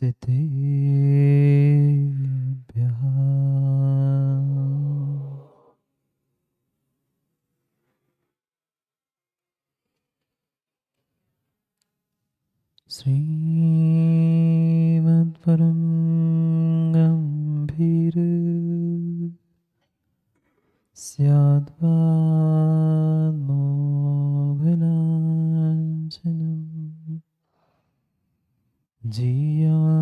सिद्धेभ्यः श्रीमद्परं गम्भीर स्याद्वान्मोघनाञ्चनम् जीयात्रैलोक्यनाथस्य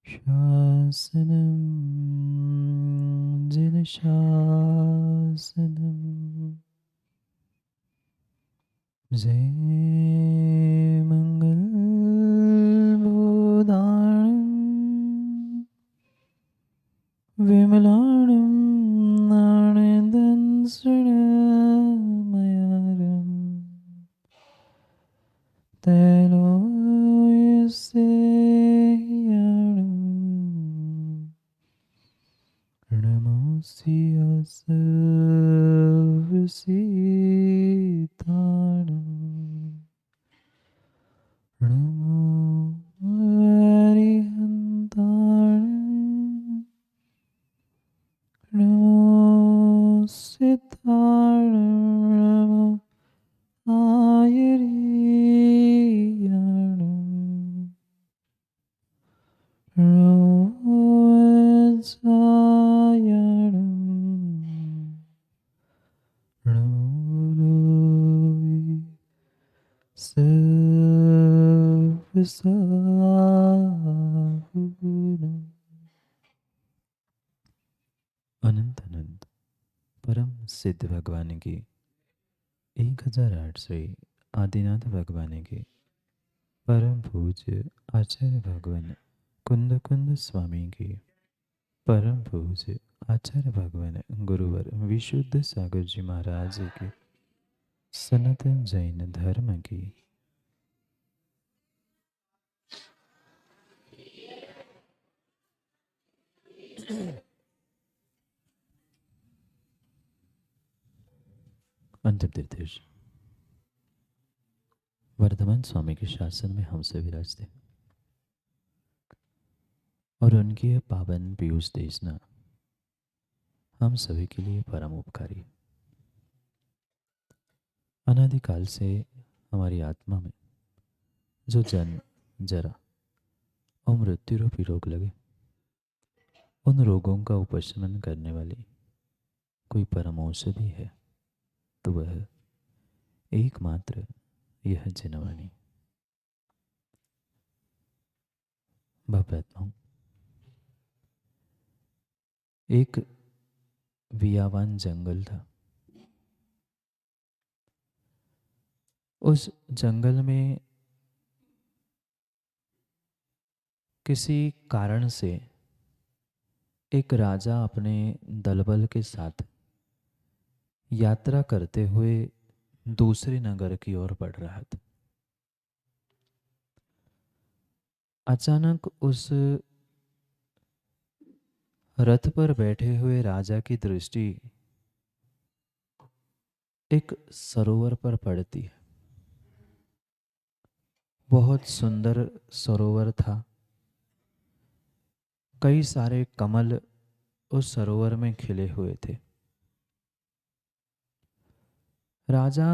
शासनं जिनशासनं जय मङ्गलबोधारणं विमलाणं नाणदं शृणमयारं त्रैलोक्यसेयं नमोऽस्ति नमो हरिहन्ताणं नमो सिद्धाणं नमो आयर्याणं नमो वज्रायणं नमो सर्वसाहुणम् अनंत अनंत परम सिद्ध भगवान की 1008 श्री आदिनाथ भगवान की परम पूज्य आचार्य भगवान कुंद कुंद स्वामी की परम पूज्य आचार्य भगवान गुरुवर विशुद्ध सागर जी महाराज की सनातन जैन धर्म की अंतिम तीर्थेश वर्धमान स्वामी के शासन में हमसे विराजते और उनकी यह पावन पीयूष देशना हम सभी के लिए परम उपकारी। अनादिकाल से हमारी आत्मा में जो जन्म जरा और मृत्यु रूपी रोग लगे, उन रोगों का उपशमन करने वाली कोई परम औषधि है तो वह एकमात्र यह जिनवाणी। बापात्माओं, एक वियावान जंगल था। उस जंगल में किसी कारण से एक राजा अपने दलबल के साथ यात्रा करते हुए दूसरे नगर की ओर बढ़ रहा था। अचानक उस रथ पर बैठे हुए राजा की दृष्टि एक सरोवर पर पड़ती है। बहुत सुंदर सरोवर था। कई सारे कमल उस सरोवर में खिले हुए थे। राजा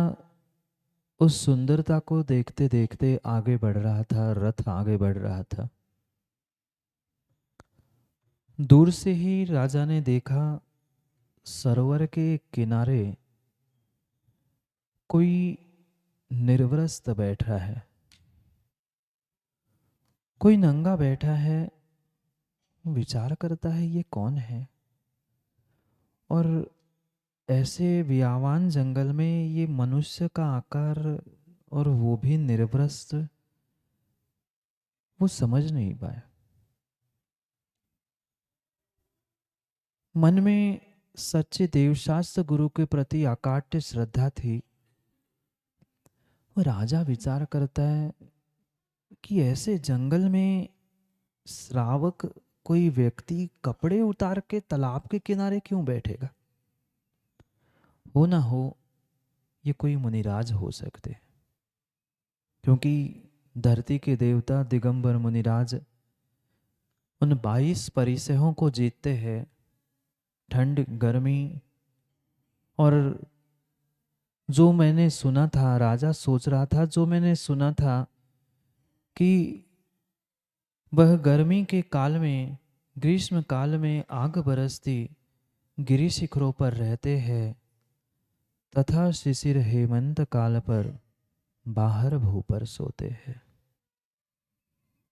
उस सुंदरता को देखते देखते आगे बढ़ रहा था। रथ आगे बढ़ रहा था। दूर से ही राजा ने देखा सरोवर के किनारे कोई निर्वस्त्र बैठा है, कोई नंगा बैठा है। विचार करता है ये कौन है, और ऐसे वियावान जंगल में ये मनुष्य का आकार और वो भी निर्वस्त्र, वो समझ नहीं पाया। मन में सच्चे देवशास्त्र गुरु के प्रति अकाट्य श्रद्धा थी। वो राजा विचार करता है कि ऐसे जंगल में श्रावक कोई व्यक्ति कपड़े उतार के तालाब के किनारे क्यों बैठेगा। हो ना हो ये कोई मुनिराज हो सकते, क्योंकि धरती के देवता दिगंबर मुनिराज उन 22 परिसहों को जीतते हैं। ठंड, गर्मी, और जो मैंने सुना था, राजा सोच रहा था, जो मैंने सुना था कि वह गर्मी के काल में, ग्रीष्म काल में आग बरसती गिरि शिखरों पर रहते हैं, तथा शिशिर हेमंत काल पर बाहर भू पर सोते हैं।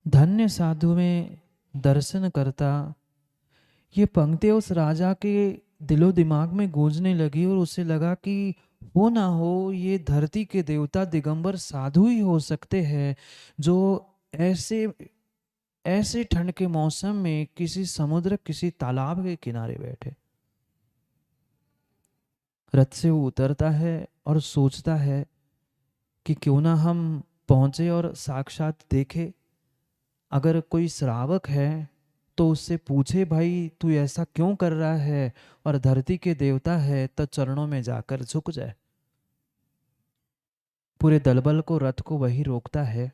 धन्य साधु में दर्शन करता, ये पंक्तियां उस राजा के दिलो दिमाग में गूंजने लगी और उसे लगा कि हो ना हो ये धरती के देवता दिगंबर साधु ही हो सकते हैं, जो ऐसे ऐसे ठंड के मौसम में किसी समुद्र, किसी तालाब के किनारे बैठे। रथ से वो उतरता है और सोचता है कि क्यों ना हम पहुंचे और साक्षात देखे। अगर कोई श्रावक है तो उससे पूछे, भाई तू ऐसा क्यों कर रहा है, और धरती के देवता है तो चरणों में जाकर झुक जाए। पूरे दलबल को, रथ को वही रोकता है।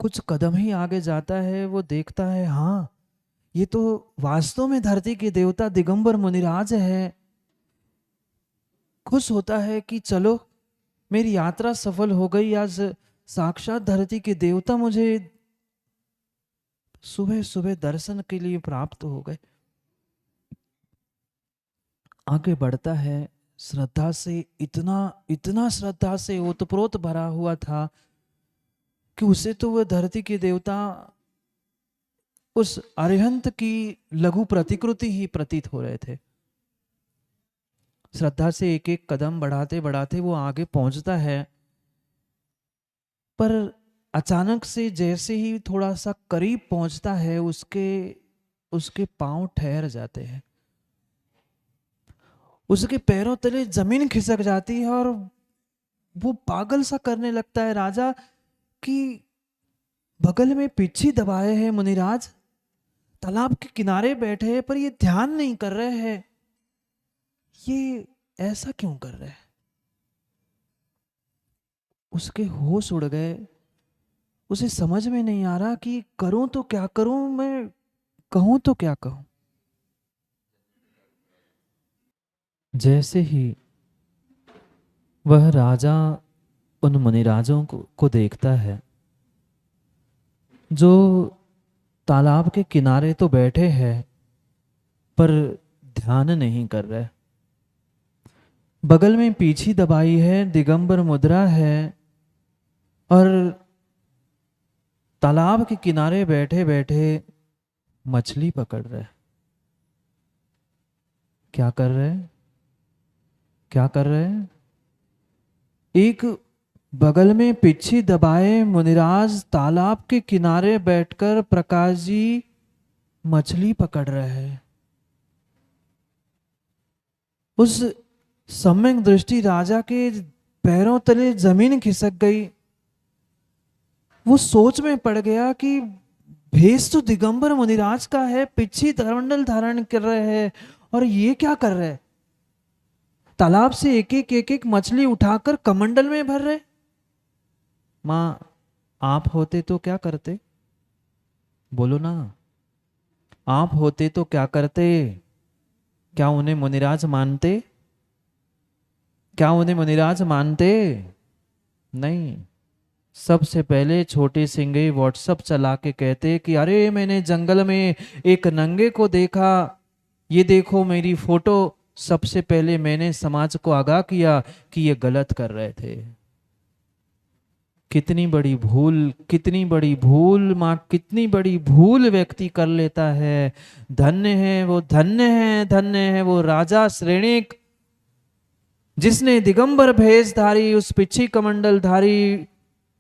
कुछ कदम ही आगे जाता है, वो देखता है हाँ ये तो वास्तव में धरती के देवता दिगंबर मुनिराज है। खुश होता है कि चलो मेरी यात्रा सफल हो गई, आज साक्षात धरती के देवता मुझे सुबह सुबह दर्शन के लिए प्राप्त हो गए। आगे बढ़ता है श्रद्धा से, इतना इतना श्रद्धा से ओतप्रोत भरा हुआ था कि उसे तो वह धरती के देवता उस अरिहंत की लघु प्रतिकृति ही प्रतीत हो रहे थे। श्रद्धा से एक एक कदम बढ़ाते बढ़ाते वो आगे पहुंचता है, पर अचानक से जैसे ही थोड़ा सा करीब पहुंचता है, उसके पांव ठहर जाते हैं। उसके पैरों तले जमीन खिसक जाती है और वो पागल सा करने लगता है राजा कि बगल में पीछे दबाए हैं मुनिराज, तालाब के किनारे बैठे हैं, पर ये ध्यान नहीं कर रहे हैं, ये ऐसा क्यों कर रहे हैं। उसके होश उड़ गए। उसे समझ में नहीं आ रहा कि करूं तो क्या करूं, मैं कहूं तो क्या कहूं। जैसे ही वह राजा उन मुनिराजों को देखता है, जो तालाब के किनारे तो बैठे हैं पर ध्यान नहीं कर रहे, बगल में पीछी दबाई है, दिगंबर मुद्रा है, और तालाब के किनारे बैठे बैठे मछली पकड़ रहे। क्या कर रहे हैं, क्या कर रहे हैं? एक बगल में पीछे दबाए मुनिराज तालाब के किनारे बैठकर प्रकाश जी मछली पकड़ रहे हैं। उस सम्यक दृष्टि राजा के पैरों तले जमीन खिसक गई। वो सोच में पड़ गया कि भेष तो दिगंबर मुनिराज का है, पीछे धर्मंडल धारण कर रहे हैं, और ये क्या कर रहे हैं? तालाब से एक एक मछली उठाकर कमंडल में भर रहे। मां, आप होते तो क्या करते? बोलो ना, आप होते तो क्या करते? क्या उन्हें मुनिराज मानते? क्या उन्हें मुनिराज मानते? नहीं। सबसे पहले छोटे सिंगे व्हाट्सएप चला के कहते कि अरे मैंने जंगल में एक नंगे को देखा, ये देखो मेरी फोटो। सबसे पहले मैंने समाज को आगाह किया कि ये गलत कर रहे थे। कितनी बड़ी भूल, कितनी बड़ी भूल माँ, कितनी बड़ी भूल व्यक्ति कर लेता है। धन्य है वो, धन्य है, धन्य है वो राजा श्रेणिक, जिसने दिगंबर भेषधारी, उस पिछी कमंडल धारी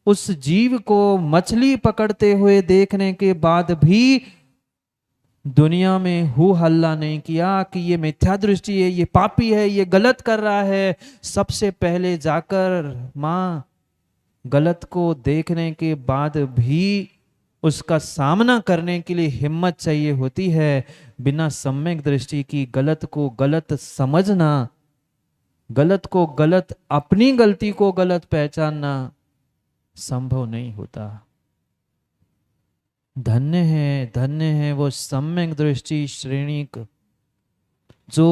उस जीव को मछली पकड़ते हुए देखने के बाद भी दुनिया में हु हल्ला नहीं किया कि ये मिथ्या दृष्टि है, ये पापी है, ये गलत कर रहा है। सबसे पहले जाकर माँ, गलत को देखने के बाद भी उसका सामना करने के लिए हिम्मत चाहिए होती है। बिना सम्यक दृष्टि की गलत को गलत समझना गलत को गलत, अपनी गलती को गलत पहचानना संभव नहीं होता। धन्य है वो सम्यक दृष्टि श्रेणिक, जो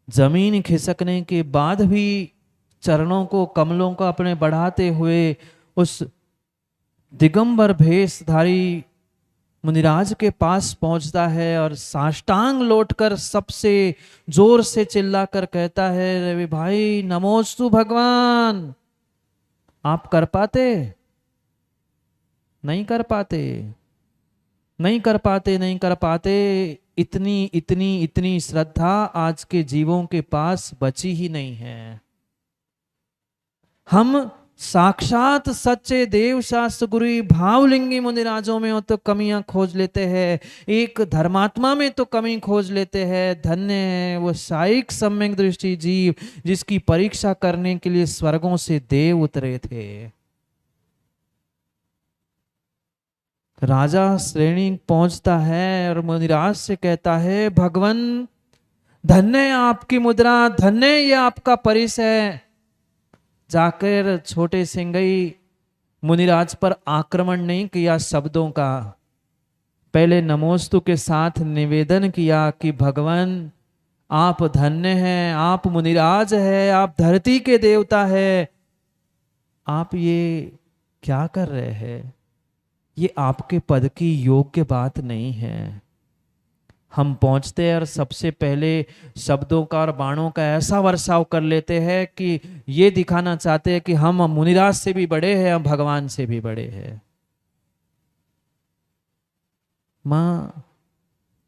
जमीन खिसकने के बाद भी चरणों को, कमलों को अपने बढ़ाते हुए उस दिगंबर भेषधारी मुनिराज के पास पहुंचता है और साष्टांग लौटकर सबसे जोर से चिल्लाकर कहता है, रवि भाई नमोस्तु भगवान। आप कर पाते? नहीं कर पाते, नहीं कर पाते, नहीं कर पाते। इतनी इतनी इतनी श्रद्धा आज के जीवों के पास बची ही नहीं है। हम साक्षात सच्चे देव शास्त्र गुरु भावलिंगी मुनिराजों में हो तो कमियां खोज लेते हैं, एक धर्मात्मा में तो कमी खोज लेते हैं। धन्य है वो साइक सम्यक दृष्टि जीव, जिसकी परीक्षा करने के लिए स्वर्गों से देव उतरे थे। राजा श्रेणी पहुंचता है और मुनिराज से कहता है, भगवान धन्य है आपकी मुद्रा, धन्य है ये आपका परिचय। जाकर छोटे सिंगई मुनिराज पर आक्रमण नहीं किया शब्दों का, पहले नमोस्तु के साथ निवेदन किया कि भगवान आप धन्य हैं, आप मुनिराज है, आप धरती के देवता है। आप ये क्या कर रहे हैं? ये आपके पद की योग्य बात नहीं है। हम पहुंचते हैं और सबसे पहले शब्दों का और बाणों का ऐसा वर्षाव कर लेते हैं कि ये दिखाना चाहते हैं कि हम मुनिराज से भी बड़े हैं, हम भगवान से भी बड़े हैं। मां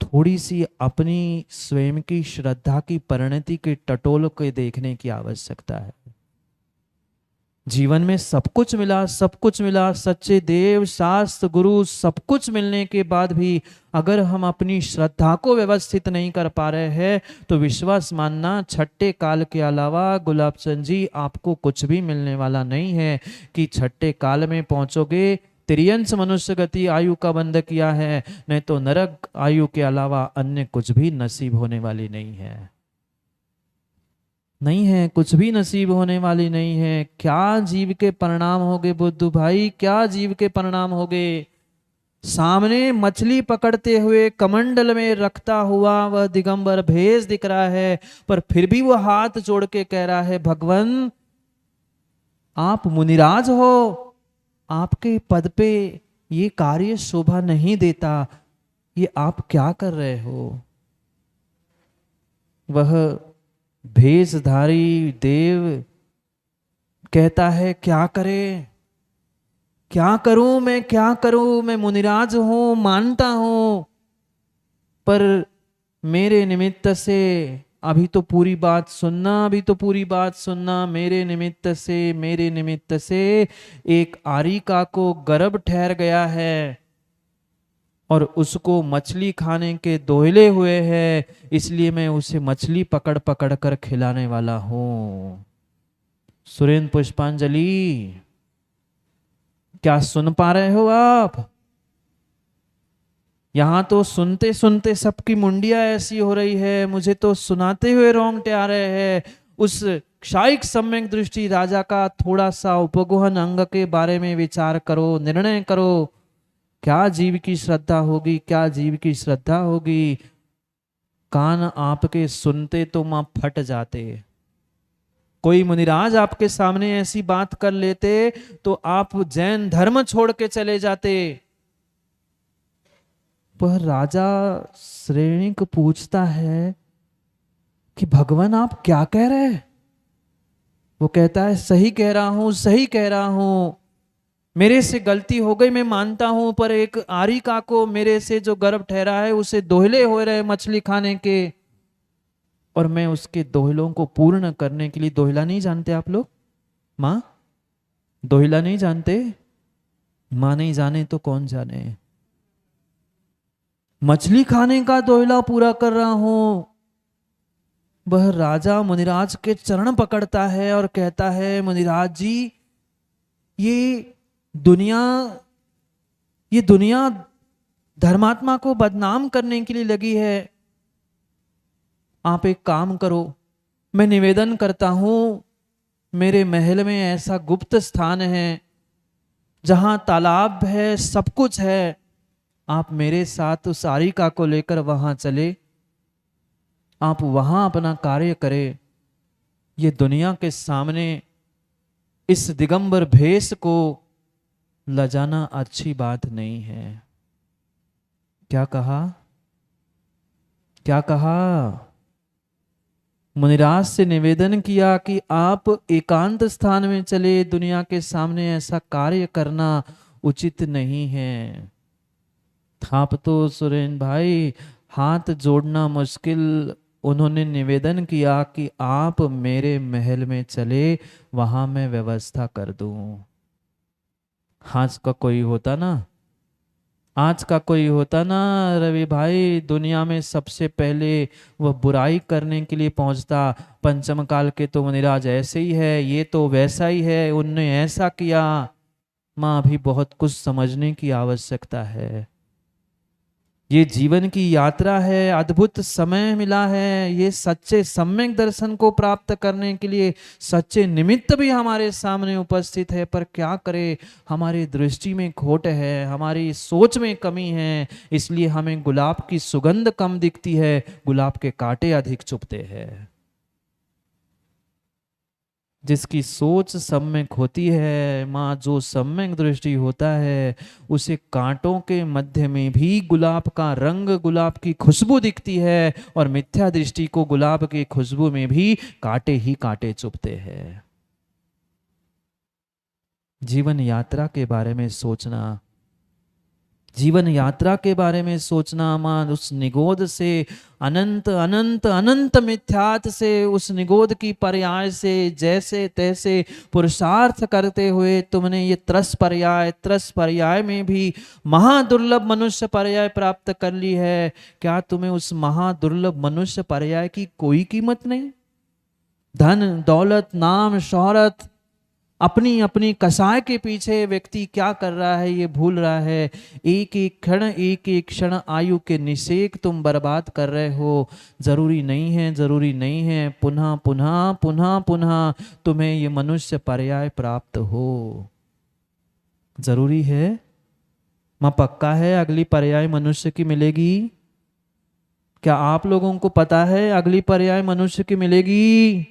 थोड़ी सी अपनी स्वयं की श्रद्धा की परिणति के टटोल को देखने की आवश्यकता है। जीवन में सब कुछ मिला, सब कुछ मिला, सच्चे देव शास्त्र गुरु सब कुछ मिलने के बाद भी अगर हम अपनी श्रद्धा को व्यवस्थित नहीं कर पा रहे हैं तो विश्वास मानना छठे काल के अलावा गुलाब चंद जी आपको कुछ भी मिलने वाला नहीं है। कि छठे काल में पहुंचोगे, त्रियंश मनुष्य गति आयु का बंध किया है, नहीं तो नरक आयु के अलावा अन्य कुछ भी नसीब होने वाली नहीं है। नहीं है, कुछ भी नसीब होने वाली नहीं है। क्या जीव के परिणाम होगे बुद्धू भाई, क्या जीव के परिणाम होगे? सामने मछली पकड़ते हुए कमंडल में रखता हुआ वह दिगंबर भेष दिख रहा है, पर फिर भी वह हाथ जोड़ के कह रहा है, भगवान आप मुनिराज हो, आपके पद पे ये कार्य शोभा नहीं देता, ये आप क्या कर रहे हो? वह भेषधारी देव कहता है, क्या करे, क्या करूं मैं, क्या करूं? मैं मुनिराज हूं, मानता हूं, पर मेरे निमित्त से अभी तो पूरी बात सुनना, अभी तो पूरी बात सुनना। मेरे निमित्त से एक आरिका को गर्भ ठहर गया है और उसको मछली खाने के दोहले हुए हैं, इसलिए मैं उसे मछली पकड़ पकड़ कर खिलाने वाला हूं। सुरेंद्र पुष्पांजलि, क्या सुन पा रहे हो आप? यहां तो सुनते सुनते सबकी मुंडिया ऐसी हो रही है, मुझे तो सुनाते हुए रोंगटे आ रहे हैं। उस क्षायिक सम्यक दृष्टि राजा का थोड़ा सा उपगोहन अंग के बारे में विचार करो, निर्णय करो। क्या जीव की श्रद्धा होगी, क्या जीव की श्रद्धा होगी? कान आपके सुनते तो मां फट जाते। कोई मुनिराज आपके सामने ऐसी बात कर लेते तो आप जैन धर्म छोड़ के चले जाते। पर राजा श्रेणिक पूछता है कि भगवान आप क्या कह रहे हैं? वो कहता है, सही कह रहा हूं, सही कह रहा हूं, मेरे से गलती हो गई, मैं मानता हूं, पर एक आरिका को मेरे से जो गर्भ ठहरा है उसे दोहले हो रहे मछली खाने के, और मैं उसके दोहलों को पूर्ण करने के लिए, दोहला नहीं जानते आप लोग? मां दोहला नहीं जानते? मां नहीं जाने तो कौन जाने? मछली खाने का दोहला पूरा कर रहा हूं। वह राजा मुनिराज के चरण पकड़ता है और कहता है, मुनिराज जी ये दुनिया धर्मात्मा को बदनाम करने के लिए लगी है। आप एक काम करो, मैं निवेदन करता हूं, मेरे महल में ऐसा गुप्त स्थान है जहां तालाब है, सब कुछ है। आप मेरे साथ उस आरिका को लेकर वहां चले, आप वहां अपना कार्य करें। ये दुनिया के सामने इस दिगंबर भेष को लजाना अच्छी बात नहीं है। क्या कहा? क्या कहा? मुनिराज से निवेदन किया कि आप एकांत स्थान में चले, दुनिया के सामने ऐसा कार्य करना उचित नहीं है। आप तो सुरेन भाई हाथ जोड़ना मुश्किल। उन्होंने निवेदन किया कि आप मेरे महल में चले, वहां मैं व्यवस्था कर दूं। आज का कोई होता ना, आज का कोई होता ना रवि भाई, दुनिया में सबसे पहले वह बुराई करने के लिए पहुंचता। पंचम काल के तो मुनिराज ऐसे ही है, ये तो वैसा ही है, उनने ऐसा किया। माँ, अभी बहुत कुछ समझने की आवश्यकता है। ये जीवन की यात्रा है, अद्भुत समय मिला है। ये सच्चे सम्यक दर्शन को प्राप्त करने के लिए सच्चे निमित्त भी हमारे सामने उपस्थित है, पर क्या करें, हमारी दृष्टि में खोट है, हमारी सोच में कमी है। इसलिए हमें गुलाब की सुगंध कम दिखती है, गुलाब के कांटे अधिक चुभते हैं। जिसकी सोच सम्यक होती है माँ, जो सम्यक दृष्टि होता है, उसे कांटों के मध्य में भी गुलाब का रंग, गुलाब की खुशबू दिखती है, और मिथ्या दृष्टि को गुलाब की खुशबू में भी कांटे ही कांटे चुभते हैं। जीवन यात्रा के बारे में सोचना, जीवन यात्रा के बारे में सोचना मां, उस निगोद से अनंत अनंत अनंत मिथ्यात से, उस निगोद की पर्याय से जैसे तैसे पुरुषार्थ करते हुए तुमने ये त्रस पर्याय में भी महादुर्लभ मनुष्य पर्याय प्राप्त कर ली है। क्या तुम्हें उस महादुर्लभ मनुष्य पर्याय की कोई कीमत नहीं? धन दौलत नाम शोहरत, अपनी अपनी कसाय के पीछे व्यक्ति क्या कर रहा है ये भूल रहा है। एक एक क्षण आयु के निषेक तुम बर्बाद कर रहे हो। जरूरी नहीं है, जरूरी नहीं है, पुनः पुनः पुनः पुनः तुम्हें ये मनुष्य पर्याय प्राप्त हो। जरूरी है मां, पक्का है अगली पर्याय मनुष्य की मिलेगी? क्या आप लोगों को पता है अगली पर्याय मनुष्य की मिलेगी?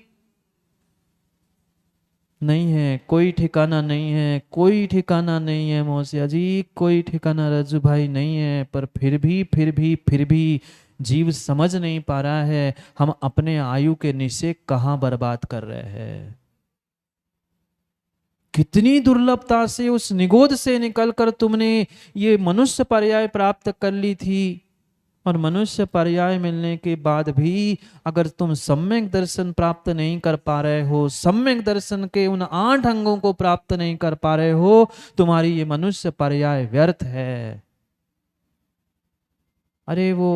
नहीं है, कोई ठिकाना नहीं है, कोई ठिकाना नहीं है मौसिया जी, कोई ठिकाना रज्जू भाई नहीं है। पर फिर भी जीव समझ नहीं पा रहा है हम अपने आयु के निषेक कहाँ बर्बाद कर रहे हैं। कितनी दुर्लभता से उस निगोद से निकलकर तुमने ये मनुष्य पर्याय प्राप्त कर ली थी, और मनुष्य पर्याय मिलने के बाद भी अगर तुम सम्यक दर्शन प्राप्त नहीं कर पा रहे हो, सम्यक दर्शन के उन 8 अंगों को प्राप्त नहीं कर पा रहे हो, तुम्हारी ये मनुष्य पर्याय व्यर्थ है। अरे वो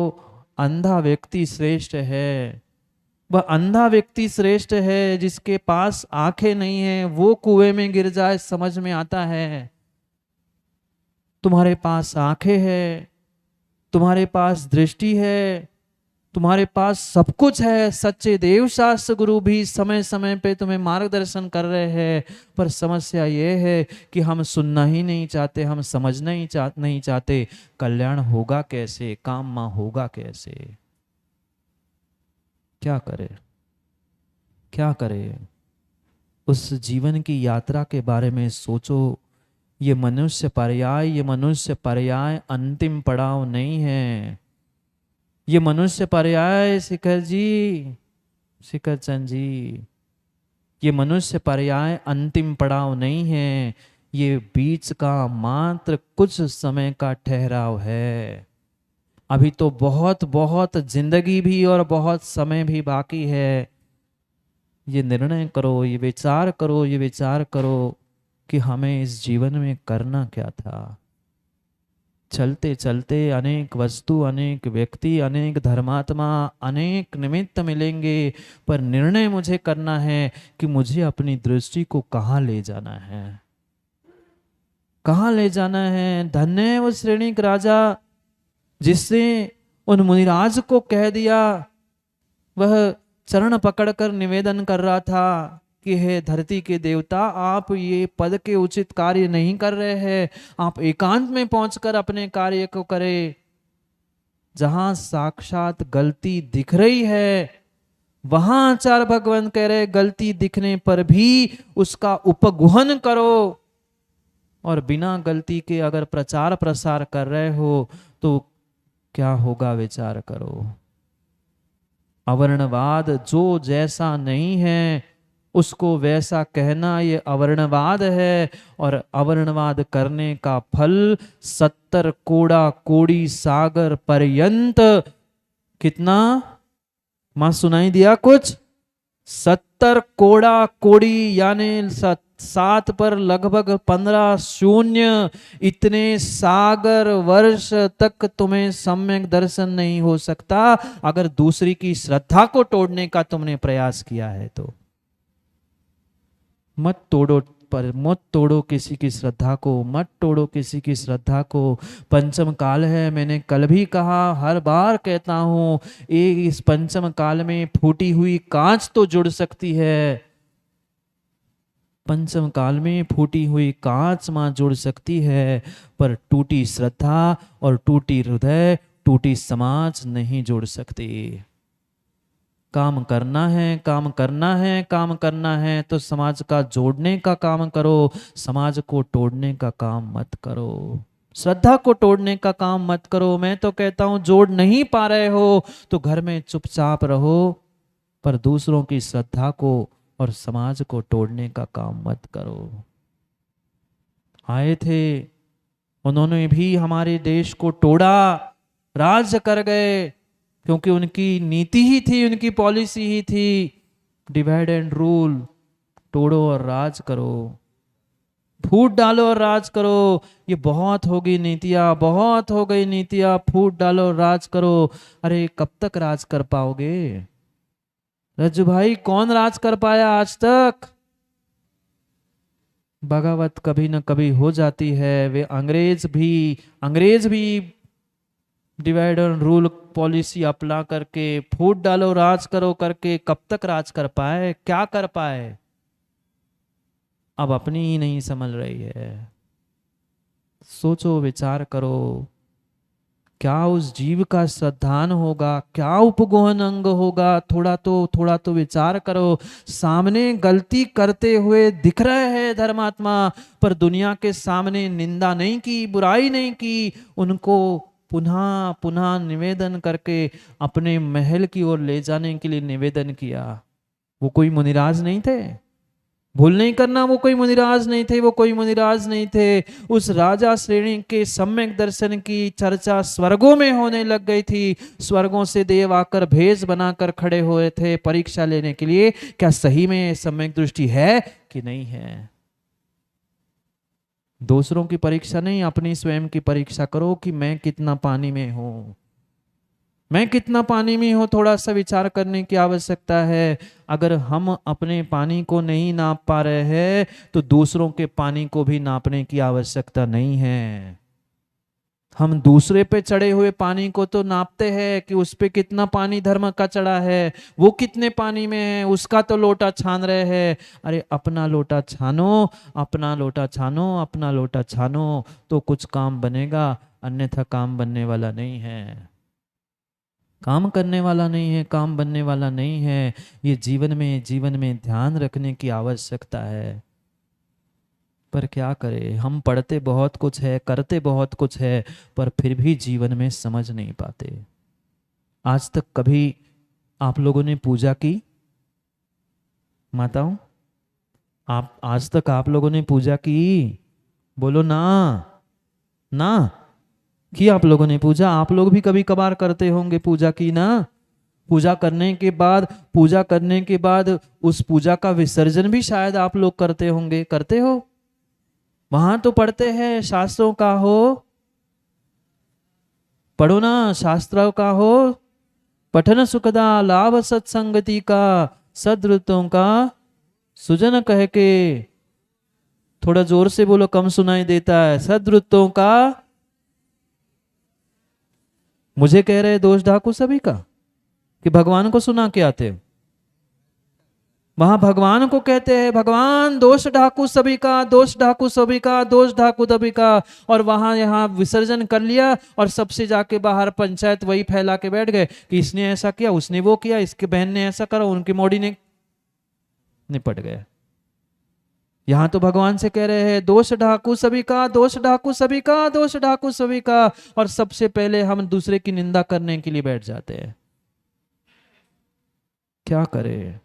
अंधा व्यक्ति श्रेष्ठ है, वह अंधा व्यक्ति श्रेष्ठ है जिसके पास आंखें नहीं है, वो कुएं में गिर जाए समझ में आता है। तुम्हारे पास आंखें हैं, तुम्हारे पास दृष्टि है, तुम्हारे पास सब कुछ है। सच्चे देव शास्त्र गुरु भी समय समय पे तुम्हें मार्गदर्शन कर रहे हैं, पर समस्या ये है कि हम सुनना ही नहीं चाहते, हम समझना ही नहीं चाहते। कल्याण होगा कैसे, काम मां होगा कैसे? क्या करे, क्या करे? उस जीवन की यात्रा के बारे में सोचो। ये मनुष्य पर्याय अंतिम पड़ाव नहीं है। ये मनुष्य पर्याय शिखर जी, शिखर चंद जी, ये मनुष्य पर्याय अंतिम पड़ाव नहीं है, ये बीच का मात्र कुछ समय का ठहराव है। अभी तो बहुत बहुत जिंदगी भी और बहुत समय भी बाकी है। ये निर्णय करो, ये विचार करो, ये विचार करो कि हमें इस जीवन में करना क्या था। चलते चलते अनेक वस्तु, अनेक व्यक्ति, अनेक धर्मात्मा, अनेक निमित्त मिलेंगे, पर निर्णय मुझे करना है कि मुझे अपनी दृष्टि को कहाँ ले जाना है, कहाँ ले जाना है। धन्य है वो श्रेणिक राजा जिसने उन मुनिराज को कह दिया, वह चरण पकड़कर निवेदन कर रहा था कि हे धरती के देवता, आप ये पद के उचित कार्य नहीं कर रहे हैं, आप एकांत में पहुंचकर अपने कार्य को करें। जहां साक्षात गलती दिख रही है वहां आचार्य भगवान कह रहे गलती दिखने पर भी उसका उपगुहन करो, और बिना गलती के अगर प्रचार प्रसार कर रहे हो तो क्या होगा विचार करो। अवर्णवाद जो जैसा नहीं है उसको वैसा कहना ये अवर्णवाद है, और अवर्णवाद करने का फल 70 कोड़ा कोड़ी सागर पर्यंत, कितना मां सुनाई दिया कुछ? 70 कोड़ा कोड़ी यानी 7 पर लगभग 15 शून्य, इतने सागर वर्ष तक तुम्हें सम्यक दर्शन नहीं हो सकता अगर दूसरी की श्रद्धा को तोड़ने का तुमने प्रयास किया है तो। मत तोड़ो, पर मत तोड़ो किसी की श्रद्धा को, मत तोड़ो किसी की श्रद्धा को। पंचम काल है, मैंने कल भी कहा, हर बार कहता हूं, इस पंचम काल में फूटी हुई कांच तो जुड़ सकती है, पंचम काल में फूटी हुई कांच मां जुड़ सकती है, पर टूटी श्रद्धा और टूटी हृदय, टूटी समाज नहीं जुड़ सकती। काम करना है, काम करना है, काम करना है तो समाज का जोड़ने का काम करो, समाज को तोड़ने का काम मत करो, श्रद्धा को तोड़ने का काम मत करो। मैं तो कहता हूं जोड़ नहीं पा रहे हो तो घर में चुपचाप रहो, पर दूसरों की श्रद्धा को और समाज को तोड़ने का काम मत करो। आए थे, उन्होंने भी हमारे देश को तोड़ा, राज कर गए, क्योंकि उनकी नीति ही थी, उनकी पॉलिसी ही थी, डिवाइड एंड रूल, तोड़ो और राज करो, फूट डालो और राज करो। ये बहुत हो गई नीतियां, बहुत हो गई नीतियां, फूट डालो और राज करो। अरे कब तक राज कर पाओगे रज्जू भाई? कौन राज कर पाया आज तक? बगावत कभी न कभी हो जाती है। वे अंग्रेज भी डिवाइड एंड रूल पॉलिसी अपना करके, फूट डालो राज करो करके कब तक राज कर पाए? क्या कर पाए? अब अपनी ही नहीं समझ रही है। सोचो, विचार करो, क्या उस जीव का श्रद्धान होगा, क्या उपगोहन अंग होगा? थोड़ा तो विचार करो। सामने गलती करते हुए दिख रहे हैं धर्मात्मा, पर दुनिया के सामने निंदा नहीं की, बुराई नहीं की, उनको पुनः पुनः निवेदन करके अपने महल की ओर ले जाने के लिए निवेदन किया। वो कोई मुनिराज नहीं थे, भूल नहीं करना, वो कोई मुनिराज नहीं थे, वो कोई मुनिराज नहीं थे। उस राजा श्रेणी के सम्यक दर्शन की चर्चा स्वर्गों में होने लग गई थी। स्वर्गों से देव आकर भेष बनाकर खड़े हुए थे परीक्षा लेने के लिए, क्या सही में सम्यक दृष्टि है कि नहीं है। दूसरों की परीक्षा नहीं, अपनी स्वयं की परीक्षा करो कि मैं कितना पानी में हूं, मैं कितना पानी में हूं। थोड़ा सा विचार करने की आवश्यकता है। अगर हम अपने पानी को नहीं नाप पा रहे हैं तो दूसरों के पानी को भी नापने की आवश्यकता नहीं है। हम दूसरे पे चढ़े हुए पानी को तो नापते हैं कि उस पे कितना पानी धर्म का चढ़ा है, वो कितने पानी में है, उसका तो लोटा छान रहे हैं। अरे अपना लोटा छानो, अपना लोटा छानो, अपना लोटा छानो तो कुछ काम बनेगा, अन्यथा काम बनने वाला नहीं है, काम करने वाला नहीं है, काम बनने वाला नहीं है। ये जीवन में ध्यान रखने की आवश्यकता है। पर क्या करें, हम पढ़ते बहुत कुछ है, करते बहुत कुछ है, पर फिर भी जीवन में समझ नहीं पाते। आज तक कभी आप लोगों ने पूजा की? माताओं, आप आज तक आप लोगों ने पूजा की? बोलो ना, ना कि आप लोगों ने पूजा? आप लोग भी कभी कभार करते होंगे, पूजा की ना? पूजा करने के बाद उस पूजा का विसर्जन भी शायद आप लोग करते होंगे, करते हो? वहां तो पढ़ते हैं शास्त्रों का हो, पढ़ो ना, शास्त्रों का हो, पठन सुखदा लाभ सत्संगति का, सदृतों का सुजन कह के। थोड़ा जोर से बोलो, कम सुनाई देता है। सदृतों का, मुझे कह रहे दोष ढाकू सभी का कि भगवान को सुना के आते हो। वहां भगवान को कहते हैं, भगवान दोष ढाकू सभी का, दोष ढाकू सभी का, दोष ढाकू सभी का। और वहां यहाँ विसर्जन कर लिया और सबसे जाके बाहर पंचायत वही फैला के बैठ गए कि इसने ऐसा किया, उसने वो किया, इसके बहन ने ऐसा करा, उनकी मोड़ी ने निपट गए। यहां तो भगवान से कह रहे हैं दोष ढाकू सभी का, दोष ढाकू सभी का, दोष ढाकू सभी का। और सबसे पहले हम दूसरे की निंदा करने के लिए बैठ जाते हैं। क्या करें?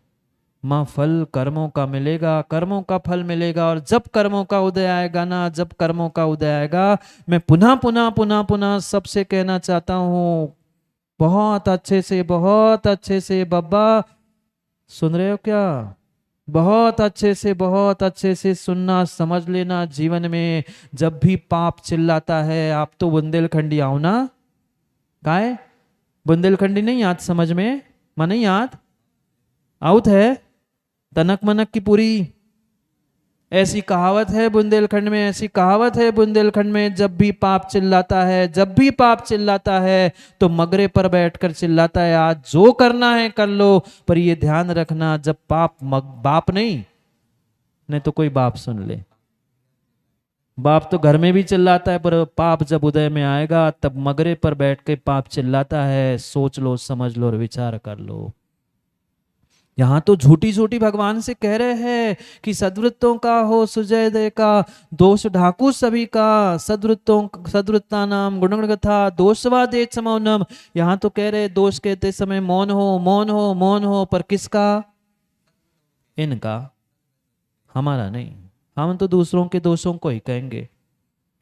माँ फल कर्मों का मिलेगा, कर्मों का फल मिलेगा। और जब कर्मों का उदय आएगा ना, जब कर्मों का उदय आएगा, मैं पुनः पुनः पुनः पुनः सबसे कहना चाहता हूँ, बहुत अच्छे से, बहुत अच्छे से बब्बा, सुन रहे हो क्या? बहुत अच्छे से, बहुत अच्छे से सुनना, समझ लेना। जीवन में जब भी पाप चिल्लाता है, आप तो बुंदेलखंडी आओ ना, काय बुंदेलखंडी नहीं याद समझ में? मां नहीं याद आउट है तनक मनक की पूरी। ऐसी कहावत है बुंदेलखंड में, ऐसी कहावत है बुंदेलखंड में, जब भी पाप चिल्लाता है, जब भी पाप चिल्लाता है तो मगरे पर बैठकर चिल्लाता है, आज जो करना है कर लो, पर ये ध्यान रखना, जब पाप बाप नहीं तो कोई बाप सुन ले। बाप तो घर में भी चिल्लाता है, पर पाप जब उदय में आएगा तब मगरे पर बैठ के पाप चिल्लाता है। सोच लो, समझ लो और विचार कर लो। यहां तो झूठी झूठी भगवान से कह रहे हैं कि सद्वृत्तों का हो सुजय दे का, दोष ढाकू सभी का, सद्वृत्ता नाम गुणगण कथा दोषवा दे मौनम। यहां तो कह रहे दोष कहते समय मौन हो, मौन हो, मौन हो, पर किसका? इनका, हमारा नहीं। हम तो दूसरों के दोषों को ही कहेंगे।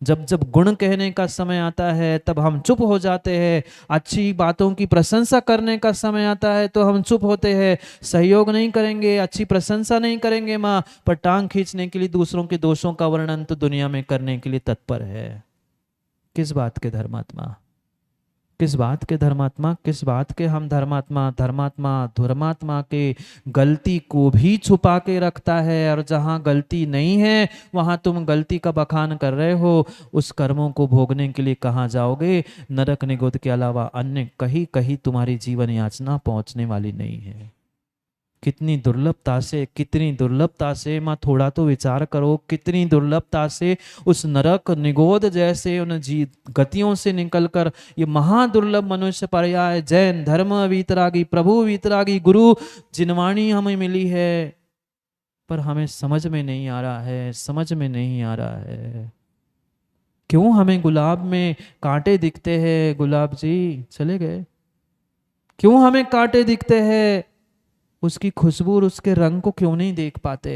जब जब गुण कहने का समय आता है तब हम चुप हो जाते हैं। अच्छी बातों की प्रशंसा करने का समय आता है तो हम चुप होते हैं, सहयोग नहीं करेंगे, अच्छी प्रशंसा नहीं करेंगे माँ, पर टांग खींचने के लिए दूसरों के दोषों का वर्णन तो दुनिया में करने के लिए तत्पर है। किस बात के धर्मात्मा, किस बात के धर्मात्मा, किस बात के हम धर्मात्मा? धर्मात्मा धर्मात्मा के गलती को भी छुपा के रखता है, और जहां गलती नहीं है वहां तुम गलती का बखान कर रहे हो। उस कर्मों को भोगने के लिए कहाँ जाओगे? नरक निगोद के अलावा अन्य कहीं कहीं तुम्हारी जीवन याचना पहुंचने वाली नहीं है। कितनी दुर्लभता से, कितनी दुर्लभता से माँ, थोड़ा तो विचार करो, कितनी दुर्लभता से उस नरक निगोद जैसे उन गतियों से निकलकर ये महादुर्लभ मनुष्य पर्याय जैन धर्म वीतरागी, प्रभु वीतरागी गुरु जिनवाणी हमें मिली है, पर हमें समझ में नहीं आ रहा है, समझ में नहीं आ रहा है। क्यों हमें गुलाब में कांटे दिखते हैं? गुलाब जी चले गए। क्यों हमें कांटे दिखते हैं? उसकी खुशबू और उसके रंग को क्यों नहीं देख पाते?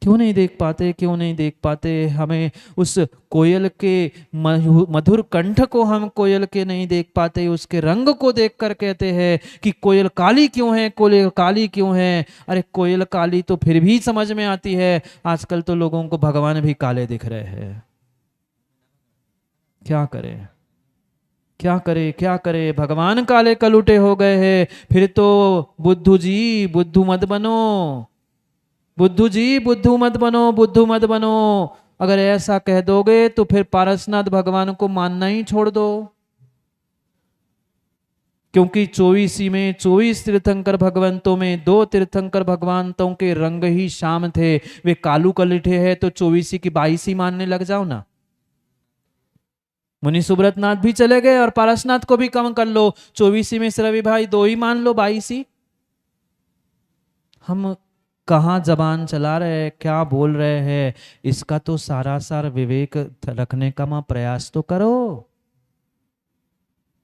क्यों नहीं देख पाते? क्यों नहीं देख पाते? हमें उस कोयल के मधुर कंठ को हम कोयल के नहीं देख पाते, उसके रंग को देखकर कहते हैं कि कोयल काली क्यों है, कोयल काली क्यों है। अरे कोयल काली तो फिर भी समझ में आती है, आजकल तो लोगों को भगवान भी काले दिख रहे हैं। क्या करें, क्या करे, क्या करे? भगवान काले कलुटे हो गए हैं। फिर तो बुद्धू जी बुद्धू मत बनो, बुद्धू जी बुद्धू मत बनो, बुद्धू मत बनो। अगर ऐसा कह दोगे तो फिर पारसनाथ भगवान को मानना ही छोड़ दो, क्योंकि 24 में 24 तीर्थंकर भगवंतों में 2 तीर्थंकर भगवंतों के रंग ही श्याम थे। वे कालू कलुटे हैं तो 24 की 22 मानने लग जाओ ना। मुनि सुब्रतनाथ भी चले गए और पारसनाथ को भी कम कर लो, 24 में से रवि भाई 2 ही मान लो, 22। हम कहाँ जबान चला रहे हैं, क्या बोल रहे हैं? इसका तो सारा सार विवेक रखने का मां प्रयास तो करो।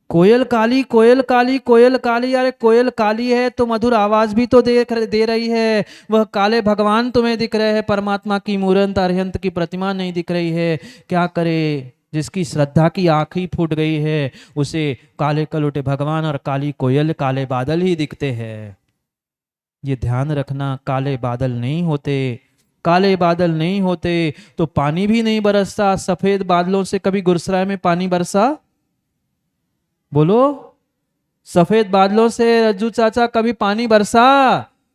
कोयल काली, कोयल काली, कोयल काली। अरे कोयल काली है तो मधुर आवाज भी तो दे रही है। वह काले भगवान तुम्हें दिख रहे हैं, परमात्मा की मूर्त अरिहंत की प्रतिमा नहीं दिख रही है। क्या करे? जिसकी श्रद्धा की आंख ही फूट गई है, उसे काले कलुटे भगवान और काली कोयल, काले बादल ही दिखते हैं। ये ध्यान रखना, काले बादल नहीं होते, काले बादल नहीं होते तो पानी भी नहीं बरसता। सफेद बादलों से कभी गुरसराय में पानी बरसा? बोलो, सफेद बादलों से रज्जू चाचा कभी पानी बरसा?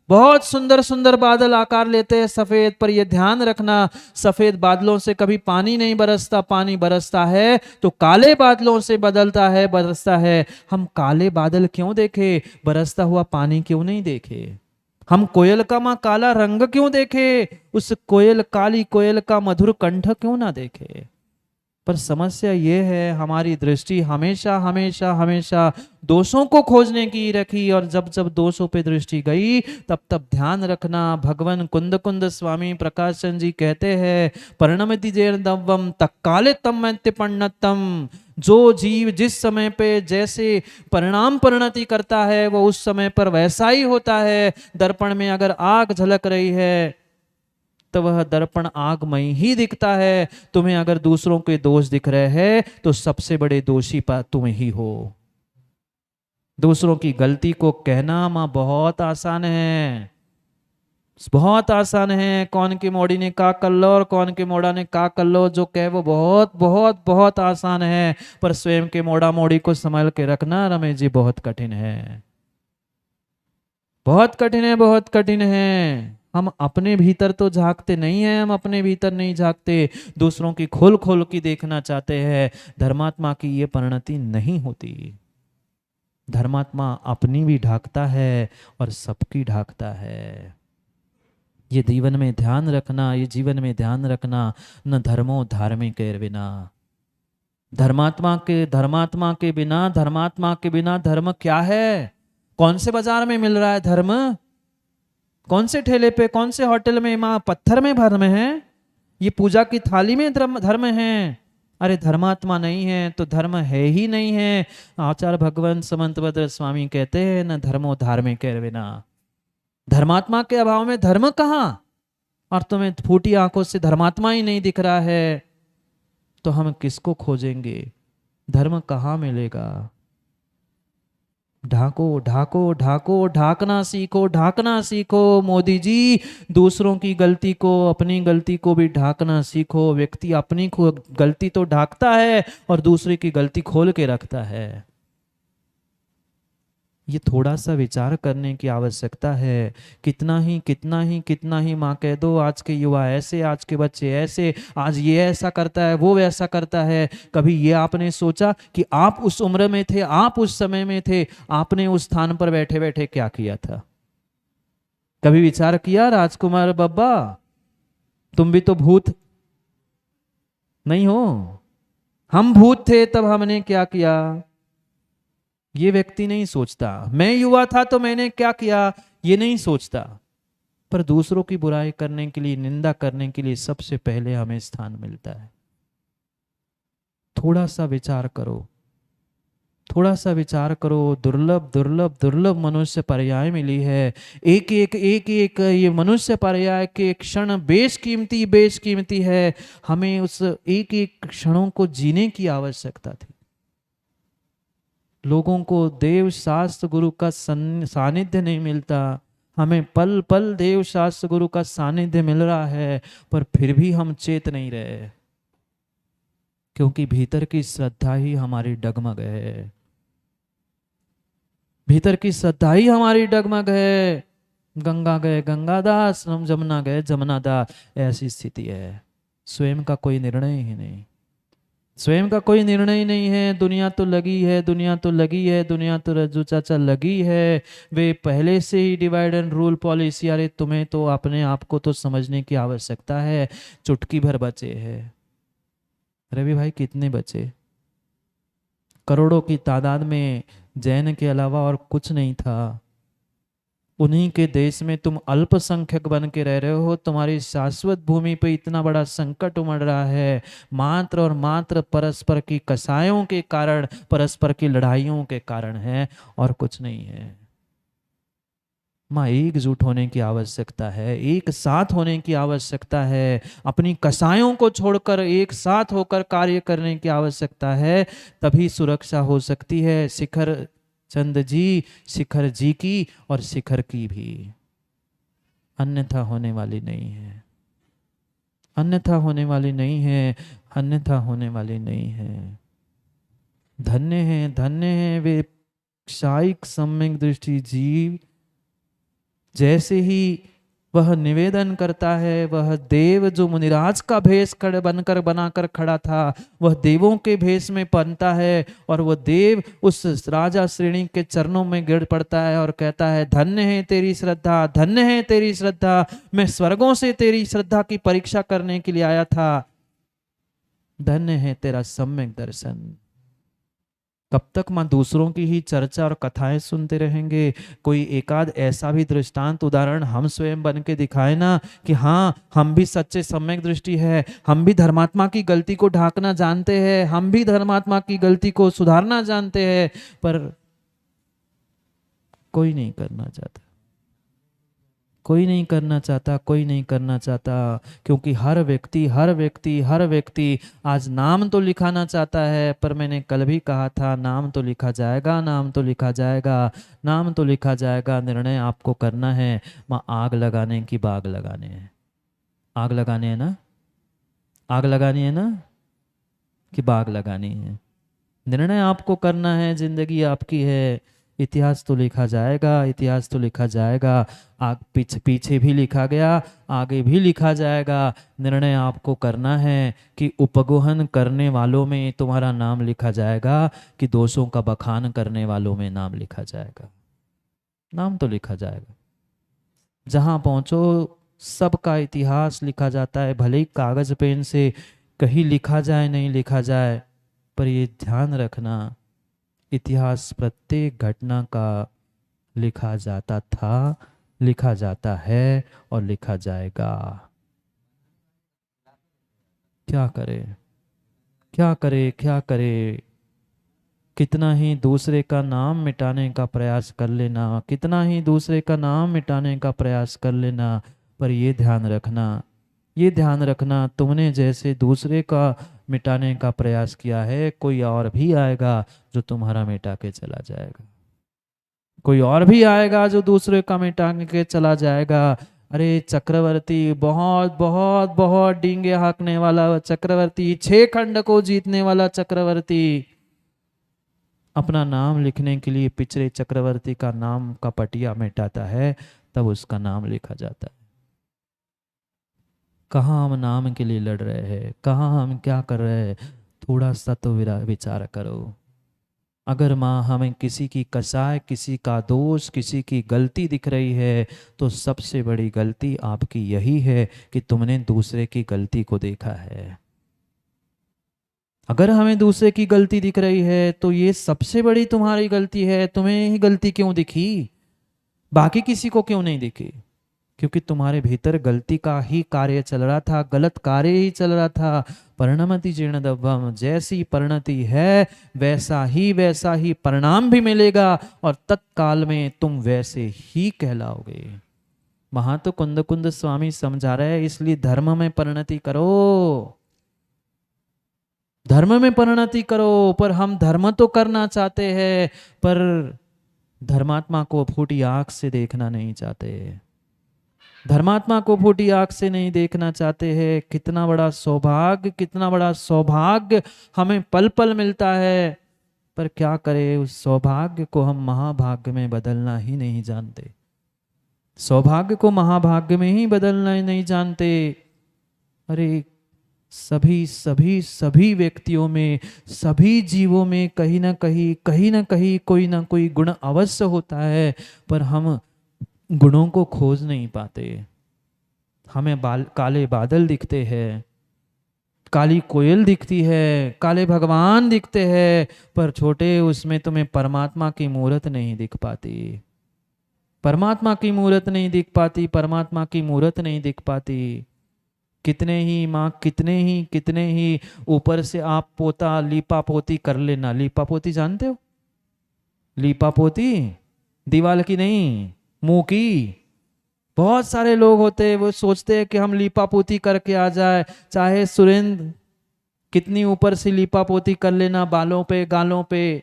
बहुत सुंदर सुंदर बादल आकार लेते हैं सफेद, पर यह ध्यान रखना सफेद बादलों से कभी पानी नहीं बरसता। पानी बरसता है तो काले बादलों से बदलता है, बरसता है। हम काले बादल क्यों देखे, बरसता हुआ पानी क्यों नहीं देखे? हम कोयल का माँ काला रंग क्यों देखे, उस कोयल काली कोयल का मधुर कंठ क्यों ना देखे। पर समस्या ये है, हमारी दृष्टि हमेशा हमेशा हमेशा दोषों को खोजने की रखी, और जब जब दोषों पे दृष्टि गई तब तब ध्यान रखना। भगवान कुंद कुंद स्वामी प्रकाश चंद जी कहते हैं, परिणमति जेर्दवम तत्काले तम मैत्य पंडितम। जो जीव जिस समय पे जैसे परिणाम परिणति करता है वो उस समय पर वैसा ही होता है। दर्पण में अगर आग झलक रही है तो वह दर्पण आगमय ही दिखता है। तुम्हें अगर दूसरों के दोष दिख रहे हैं तो सबसे बड़े दोषी तुम ही हो। दूसरों की गलती को कहना मां बहुत आसान है, बहुत आसान है। कौन की मोड़ी ने का कर लो और कौन के मोड़ा ने का कर लो, जो कहे वो बहुत बहुत बहुत आसान है। पर स्वयं के मोड़ा मोड़ी को संभाल के रखना रमेश जी बहुत कठिन है, बहुत कठिन है, बहुत कठिन है। हम अपने भीतर तो झांकते नहीं हैं, हम अपने भीतर नहीं झांकते, दूसरों की खोल खोल की देखना चाहते हैं। धर्मात्मा की ये परिणति नहीं होती। धर्मात्मा अपनी भी ढाकता है और सबकी ढाकता है। ये जीवन में ध्यान रखना, ये जीवन में ध्यान रखना। न धर्मो धार्मिक बिना, धर्मात्मा के बिना, धर्मात्मा के बिना धर्म क्या है। कौन से बाजार में मिल रहा है धर्म, कौन से ठेले पे, कौन से होटल में, माँ पत्थर में धर्म है, ये पूजा की थाली में धर्म है। अरे धर्मात्मा नहीं है तो धर्म है ही नहीं है। आचार्य भगवान समंतभद्र स्वामी कहते हैं, न धर्मो धार्मिक बिना। धर्मात्मा के अभाव में धर्म कहाँ। और तुम्हें फूटी आंखों से धर्मात्मा ही नहीं दिख रहा है तो हम किसको खोजेंगे, धर्म कहाँ मिलेगा। ढाको ढाको ढाको, ढाकना सीखो, ढाकना सीखो। मोदी जी, दूसरों की गलती को, अपनी गलती को भी ढाकना सीखो। व्यक्ति अपनी गलती तो ढाकता है और दूसरे की गलती खोल के रखता है। ये थोड़ा सा विचार करने की आवश्यकता है। कितना ही कितना ही कितना ही माँ कह दो आज के युवा ऐसे, आज के बच्चे ऐसे, आज ये ऐसा करता है, वो वैसा करता है। कभी ये आपने सोचा कि आप उस उम्र में थे, आप उस समय में थे, आपने उस स्थान पर बैठे बैठे क्या किया था। कभी विचार किया राजकुमार बाबा, तुम भी तो भूत नहीं हो, हम भूत थे तब हमने क्या किया। ये व्यक्ति नहीं सोचता। मैं युवा था तो मैंने क्या किया, ये नहीं सोचता। पर दूसरों की बुराई करने के लिए, निंदा करने के लिए सबसे पहले हमें स्थान मिलता है। थोड़ा सा विचार करो, थोड़ा सा विचार करो। दुर्लभ दुर्लभ दुर्लभ मनुष्य पर्याय मिली है। एक एक एक एक ये मनुष्य पर्याय के क्षण बेशकीमती बेशकीमती है। हमें उस एक एक क्षणों को जीने की आवश्यकता थी। लोगों को देव शास्त्र गुरु का सानिध्य नहीं मिलता, हमें पल पल देव शास्त्र गुरु का सानिध्य मिल रहा है, पर फिर भी हम चेत नहीं रहे, क्योंकि भीतर की श्रद्धा ही हमारी डगमग है। भीतर की श्रद्धा ही हमारी डगमग है। गंगा गए गंगादास, जमुना गए जमुनादास, ऐसी स्थिति है। स्वयं का कोई निर्णय ही नहीं, स्वयं का कोई निर्णय नहीं है। दुनिया तो लगी है, दुनिया तो लगी है, दुनिया तो रज्जू चाचा लगी है। वे पहले से ही डिवाइड एंड रूल पॉलिसी। अरे तुम्हें तो अपने आप को तो समझने की आवश्यकता है। चुटकी भर बचे हैं रवि भाई, कितने बचे। करोड़ों की तादाद में जैन के अलावा और कुछ नहीं था। उन्हीं के देश में तुम अल्पसंख्यक बन के रह रहे हो। तुम्हारी शाश्वत भूमि पे इतना बड़ा संकट उमड़ रहा है, मात्र और मात्र परस्पर की कसायों के कारण, परस्पर की लड़ाइयों के कारण है, और कुछ नहीं है। माँ एकजुट होने की आवश्यकता है, एक साथ होने की आवश्यकता है। अपनी कसायों को छोड़कर एक साथ होकर कार्य करने की आवश्यकता है, तभी सुरक्षा हो सकती है। शिखर चंद जी, शिखर जी की और शिखर की भी, अन्यथा होने वाली नहीं है, अन्यथा होने वाली नहीं है, अन्यथा होने वाली नहीं है। धन्य है वे क्षायिक सम्यक दृष्टि जीव, जैसे ही वह निवेदन करता है, वह देव जो मुनिराज का भेष खड़े बनकर बनाकर खड़ा था, वह देवों के भेष में बनता है और वह देव उस राजा श्रेणी के चरणों में गिर पड़ता है और कहता है, धन्य है तेरी श्रद्धा, धन्य है तेरी श्रद्धा, मैं स्वर्गों से तेरी श्रद्धा की परीक्षा करने के लिए आया था, धन्य है तेरा सम्यक दर्शन। कब तक मां दूसरों की ही चर्चा और कथाएं सुनते रहेंगे? कोई एकाध ऐसा भी दृष्टांत उदाहरण हम स्वयं बन के दिखाए ना कि हाँ, हम भी सच्चे सम्यक दृष्टि है, हम भी धर्मात्मा की गलती को ढांकना जानते हैं, हम भी धर्मात्मा की गलती को सुधारना जानते हैं, पर कोई नहीं करना चाहता, कोई नहीं करना चाहता, कोई नहीं करना चाहता, क्योंकि हर व्यक्ति आज नाम तो लिखाना चाहता है, पर मैंने कल भी कहा था, नाम तो लिखा जाएगा, नाम तो लिखा जाएगा, नाम तो लिखा जाएगा, निर्णय आपको करना है। मां आग लगाने की बाग लगाने हैं, आग लगाने है ना, आग लगानी है ना कि बाग लगानी है? निर्णय आपको करना है, जिंदगी आपकी है। इतिहास तो लिखा जाएगा, इतिहास तो लिखा जाएगा, आग पीछे भी लिखा गया, आगे भी लिखा जाएगा। निर्णय आपको करना है कि उपगोहन करने वालों में तुम्हारा नाम लिखा जाएगा कि दोषों का बखान करने वालों में नाम लिखा जाएगा। नाम तो लिखा जाएगा, जहां पहुंचो सबका इतिहास लिखा जाता है, भले ही कागज पेन से कहीं लिखा जाए नहीं लिखा जाए, पर ये ध्यान रखना, इतिहास प्रत्येक घटना का लिखा जाता था, लिखा जाता है और लिखा जाएगा। क्या करे, क्या करे, क्या करे? कितना ही दूसरे का नाम मिटाने का प्रयास कर लेना, कितना ही दूसरे का नाम मिटाने का प्रयास कर लेना, पर ये ध्यान रखना, ये ध्यान रखना, तुमने जैसे दूसरे का मिटाने का प्रयास किया है, कोई और भी आएगा जो तुम्हारा मिटा के चला जाएगा, कोई और भी आएगा जो दूसरे का मिटा के चला जाएगा। अरे चक्रवर्ती, बहुत बहुत बहुत डींगे हाँकने वाला चक्रवर्ती, 6 खंड को जीतने वाला चक्रवर्ती, अपना नाम लिखने के लिए पिछले चक्रवर्ती का नाम का पटिया मिटाता है, तब उसका नाम लिखा जाता है। कहाँ हम नाम के लिए लड़ रहे हैं, कहाँ हम क्या कर रहे हैं? थोड़ा सा तो विचार करो। अगर माँ हमें किसी की कसाय, किसी का दोष, किसी की गलती दिख रही है, तो सबसे बड़ी गलती आपकी यही है कि तुमने दूसरे की गलती को देखा है। अगर हमें दूसरे की गलती दिख रही है तो ये सबसे बड़ी तुम्हारी गलती है। तुम्हें ही गलती क्यों दिखी, बाकी किसी को क्यों नहीं दिखी? क्योंकि तुम्हारे भीतर गलती का ही कार्य चल रहा था, गलत कार्य ही चल रहा था। परिणमति जीर्ण दब्बम, जैसी परिणति है वैसा ही परिणाम भी मिलेगा और तत्काल में तुम वैसे ही कहलाओगे। वहां तो कुंद कुंद स्वामी समझा रहे हैं, इसलिए धर्म में परिणति करो, धर्म में परिणति करो। पर हम धर्म तो करना चाहते हैं, पर धर्मात्मा को फूटी आंख से देखना नहीं चाहते, धर्मात्मा को फूटी आंख से नहीं देखना चाहते हैं। कितना बड़ा सौभाग्य, कितना बड़ा सौभाग्य हमें पल पल मिलता है, पर क्या करें, उस सौभाग्य को हम महाभाग्य में बदलना ही नहीं जानते, सौभाग्य को महाभाग्य में ही बदलना ही नहीं जानते। अरे सभी व्यक्तियों में, सभी जीवों में कहीं ना कहीं कोई ना कोई गुण अवश्य होता है, पर हम गुणों को खोज नहीं पाते। हमें काले बादल दिखते हैं, काली कोयल दिखती है, काले भगवान दिखते हैं, पर छोटे उसमें तुम्हें परमात्मा की मूर्त नहीं दिख पाती, परमात्मा की मूर्त नहीं दिख पाती, परमात्मा की मूर्त नहीं दिख पाती। कितने ही माँ, कितने ही ऊपर से आप पोता लीपा पोती कर लेना। लीपा पोती जानते हो? लीपा पोती दीवार की नहीं, मुंह की। बहुत सारे लोग होते हैं, वो सोचते हैं कि हम लीपा पोती करके आ जाए, चाहे सुरेंद्र कितनी ऊपर से लीपा पोती कर लेना, बालों पे गालों पे,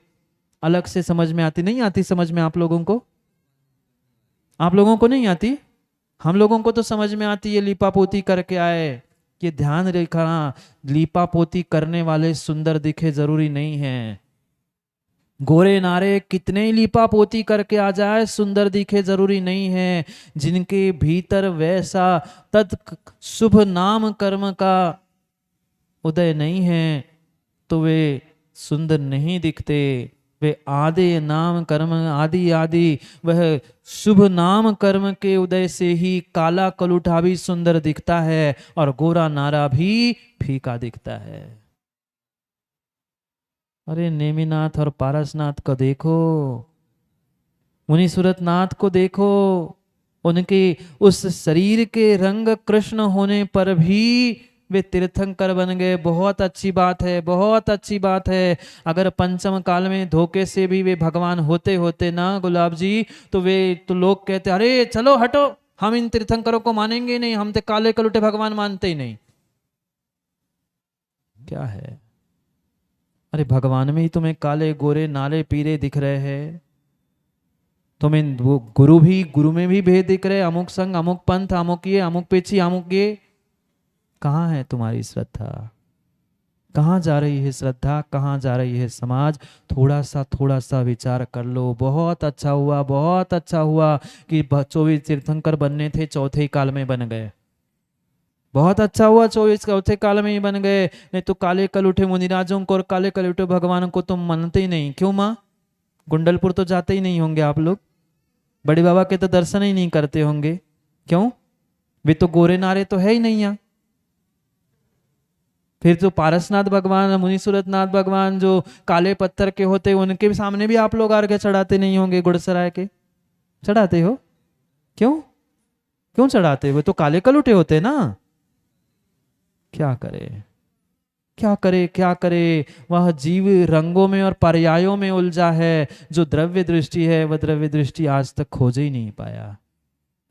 अलग से समझ में आती नहीं आती? समझ में आप लोगों को, आप लोगों को नहीं आती? हम लोगों को तो समझ में आती है, लीपा पोती करके आए। ये ध्यान रखना, लीपा पोती करने वाले सुंदर दिखे जरूरी नहीं है, गोरे नारे कितने ही लीपा पोती करके आ जाए, सुंदर दिखे जरूरी नहीं है। जिनके भीतर वैसा शुभ नाम कर्म का उदय नहीं है तो वे सुंदर नहीं दिखते। वे आदि नाम कर्म आदि आदि वह शुभ नाम कर्म के उदय से ही काला कलूठा भी सुंदर दिखता है और गोरा नारा भी फीका दिखता है। अरे नेमिनाथ और पारसनाथ को देखो, मुनि सूरतनाथ को देखो, उनके उस शरीर के रंग कृष्ण होने पर भी वे तीर्थंकर बन गए। बहुत अच्छी बात है, बहुत अच्छी बात है। अगर पंचम काल में धोखे से भी वे भगवान होते होते ना गुलाब जी, तो वे तो लोग कहते अरे चलो हटो, हम इन तीर्थंकरों को मानेंगे ही नहीं, हम तो काले कलुटे भगवान मानते ही नहीं। क्या है, अरे भगवान में ही तुम्हें काले गोरे नाले पीले दिख रहे हैं। तुम्हें वो गुरु में भी भेद दिख रहे, अमुक संग अमुक पंथ अमुक ये अमुक पेची अमुक ये। कहाँ है तुम्हारी श्रद्धा? कहाँ जा रही है श्रद्धा? कहाँ जा रही है समाज? थोड़ा सा विचार कर लो। बहुत अच्छा हुआ, बहुत अच्छा हुआ कि 24 तीर्थंकर बनने थे, चौथे ही काल में बन गए। बहुत अच्छा हुआ 24 चौथे काल में ही बन गए। नहीं तो काले कल उठे मुनिराजों को और काले कल उठे भगवान को तुम मानते ही नहीं। क्यों माँ? गुंडलपुर तो जाते ही नहीं होंगे आप लोग, बड़े बाबा के तो दर्शन ही नहीं करते होंगे। क्यों? वे तो गोरे नारे तो है ही नहीं यहाँ। फिर जो पारसनाथ भगवान, मुनि सूरतनाथ भगवान जो काले पत्थर के होते, उनके सामने भी आप लोग अर्घ्य चढ़ाते नहीं होंगे। गुड़सराय के चढ़ाते हो? क्यों? क्यों चढ़ाते? वे तो काले कलुटे होते ना। क्या करे, क्या करे, क्या करे? वह जीव रंगों में और पर्यायों में उलझा है। जो द्रव्य दृष्टि है वह द्रव्य दृष्टि आज तक खोज ही नहीं पाया।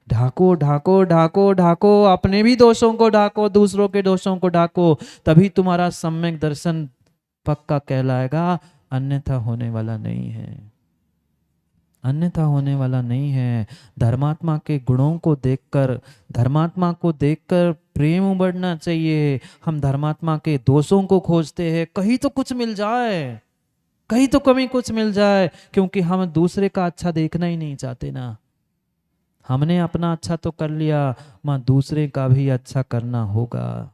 ढाको ढाको ढाको ढाको, अपने भी दोषों को ढाको, दूसरों के दोषों को ढाको, तभी तुम्हारा सम्यक दर्शन पक्का कहलाएगा। अन्यथा होने वाला नहीं है, अन्यथा होने वाला नहीं है। धर्मात्मा के गुणों को देखकर, धर्मात्मा को देखकर प्रेम उमड़ना चाहिए। हम धर्मात्मा के दोषों को खोजते हैं, कहीं तो कुछ मिल जाए, कहीं तो कमी कुछ मिल जाए, क्योंकि हम दूसरे का अच्छा देखना ही नहीं चाहते ना। हमने अपना अच्छा तो कर लिया, मां दूसरे का भी अच्छा करना होगा,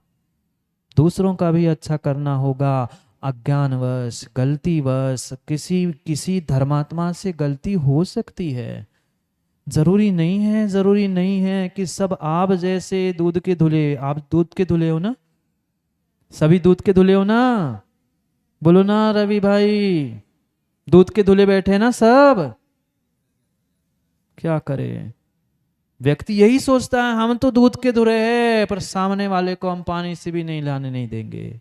दूसरों का भी अच्छा करना होगा। अज्ञानवश गलतीवश किसी किसी धर्मात्मा से गलती हो सकती है। जरूरी नहीं है, जरूरी नहीं है कि सब आप जैसे दूध के धुले। आप दूध के धुले हो ना? सभी दूध के धुले हो ना? बोलो ना रवि भाई, दूध के धुले बैठे ना सब। क्या करे, व्यक्ति यही सोचता है हम तो दूध के धुले हैं, पर सामने वाले को हम पानी से भी नहीं लाने नहीं देंगे।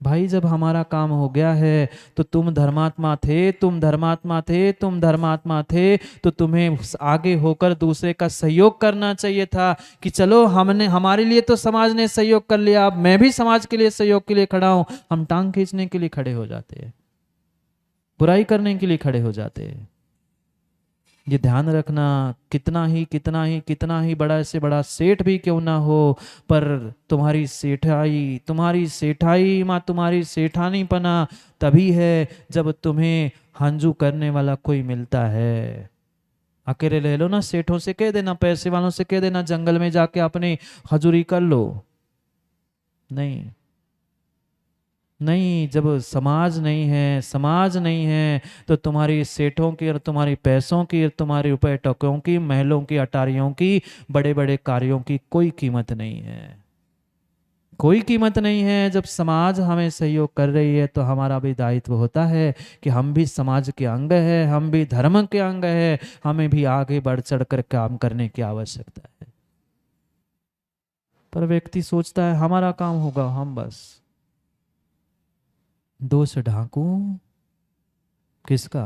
भाई जब हमारा काम हो गया है तो तुम धर्मात्मा थे, तुम धर्मात्मा थे, तुम धर्मात्मा थे, तो तुम्हें आगे होकर दूसरे का सहयोग करना चाहिए था कि चलो हमने, हमारे लिए तो समाज ने सहयोग कर लिया, अब मैं भी समाज के लिए सहयोग के लिए खड़ा हूं। हम टांग खींचने के लिए खड़े हो जाते हैं, बुराई करने के लिए खड़े हो जाते हैं। ये ध्यान रखना, कितना ही बड़ा से बड़ा सेठ भी क्यों ना हो, पर तुम्हारी सेठाई माँ, तुम्हारी सेठानी पना तभी है जब तुम्हें हंजू करने वाला कोई मिलता है। अकेले ले लो ना, सेठों से कह देना, पैसे वालों से कह देना जंगल में जाके अपनी हजूरी कर लो। नहीं नहीं, जब समाज नहीं है, समाज नहीं है, तो तुम्हारी सेठों की और तुम्हारी पैसों की और तुम्हारे रुपए टकों की, महलों की, अटारियों की, बड़े बड़े कार्यों की कोई कीमत नहीं है, कोई कीमत नहीं है। जब समाज हमें सहयोग कर रही है तो हमारा भी दायित्व होता है कि हम भी समाज के अंग है, हम भी धर्म के अंग है, हमें भी आगे बढ़ चढ़ कर काम करने की आवश्यकता है। पर व्यक्ति सोचता है हमारा काम होगा, हम बस दोष ढांकूं किसका?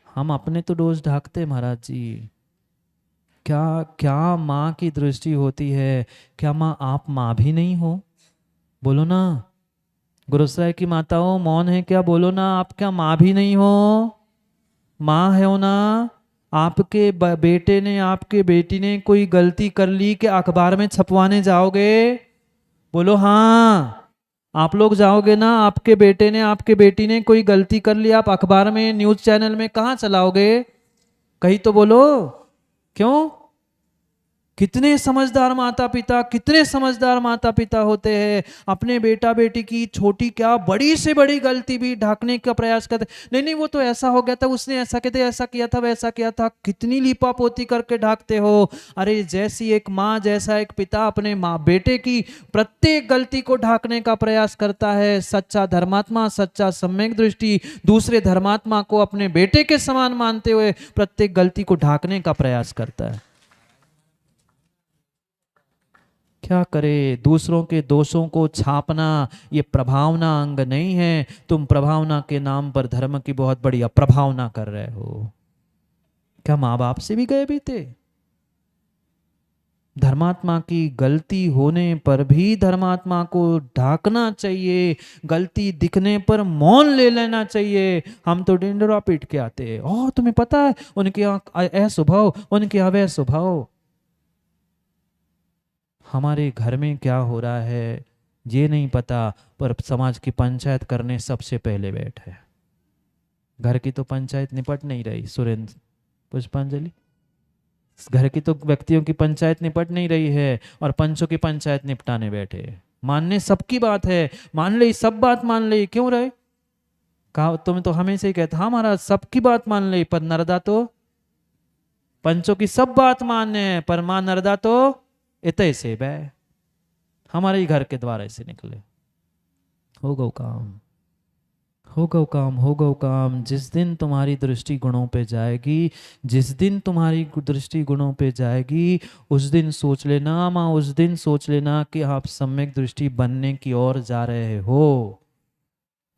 हम अपने तो दोष ढाकते महाराज जी। क्या क्या माँ की दृष्टि होती है? क्या माँ आप माँ भी नहीं हो? बोलो ना, गुरुसराय की माताओं मौन है क्या? बोलो ना, आप क्या माँ भी नहीं हो? माँ है हो ना? आपके बेटे ने, आपके बेटी ने कोई गलती कर ली कि अखबार में छपवाने जाओगे? बोलो हाँ। आप लोग जाओगे ना, आपके बेटे ने आपके बेटी ने कोई गलती कर ली, आप अखबार में न्यूज चैनल में कहाँ चलाओगे? कहीं तो बोलो। क्यों? कितने समझदार माता पिता, कितने समझदार माता पिता होते हैं, अपने बेटा बेटी की छोटी क्या बड़ी से बड़ी गलती भी ढकने का प्रयास करते। नहीं नहीं वो तो ऐसा हो गया था, उसने ऐसा कहते ऐसा किया था वैसा किया था, कितनी लीपापोती करके ढाकते हो। अरे जैसी एक माँ जैसा एक पिता अपने माँ बेटे की प्रत्येक गलती को ढाकने का प्रयास करता है, सच्चा धर्मात्मा, सच्चा सम्यक दृष्टि दूसरे धर्मात्मा को अपने बेटे के समान मानते हुए प्रत्येक गलती को ढाकने का प्रयास करता है। क्या करे, दूसरों के दोषों को छापना ये प्रभावना अंग नहीं है। तुम प्रभावना के नाम पर धर्म की बहुत बड़ी अप्रभावना कर रहे हो। क्या माँ बाप से भी गए बीते? धर्मात्मा की गलती होने पर भी धर्मात्मा को ढाकना चाहिए, गलती दिखने पर मौन ले लेना चाहिए। हम तो डिंडोरा पीट के आते हैं, और तुम्हें पता है उनके अस्वभाव, उनके अवैध स्वभाव। हमारे घर में क्या हो रहा है ये नहीं पता, पर समाज की पंचायत करने सबसे पहले बैठे। घर की तो पंचायत निपट नहीं रही सुरेंद्र पुष्पांजलि, घर की तो व्यक्तियों की पंचायत निपट नहीं रही है और पंचों की पंचायत निपटाने बैठे। मानने सबकी बात है, मान ले सब बात मान ले, क्यों रहे? कहा तुम तो हमेशा ही कहते हाँ महाराज सबकी बात मान ले, पर नरदा तो पंचों की सब बात मानने पर मां नरदा तो इतने से बे हमारे ही घर के द्वार से निकले। हो गौ काम, हो गौ काम, हो गौ काम। जिस दिन तुम्हारी दृष्टि गुणों पे जाएगी, जिस दिन तुम्हारी दृष्टि गुणों पे जाएगी, उस दिन सोच लेना माँ, उस दिन सोच लेना कि आप सम्यक दृष्टि बनने की ओर जा रहे हो।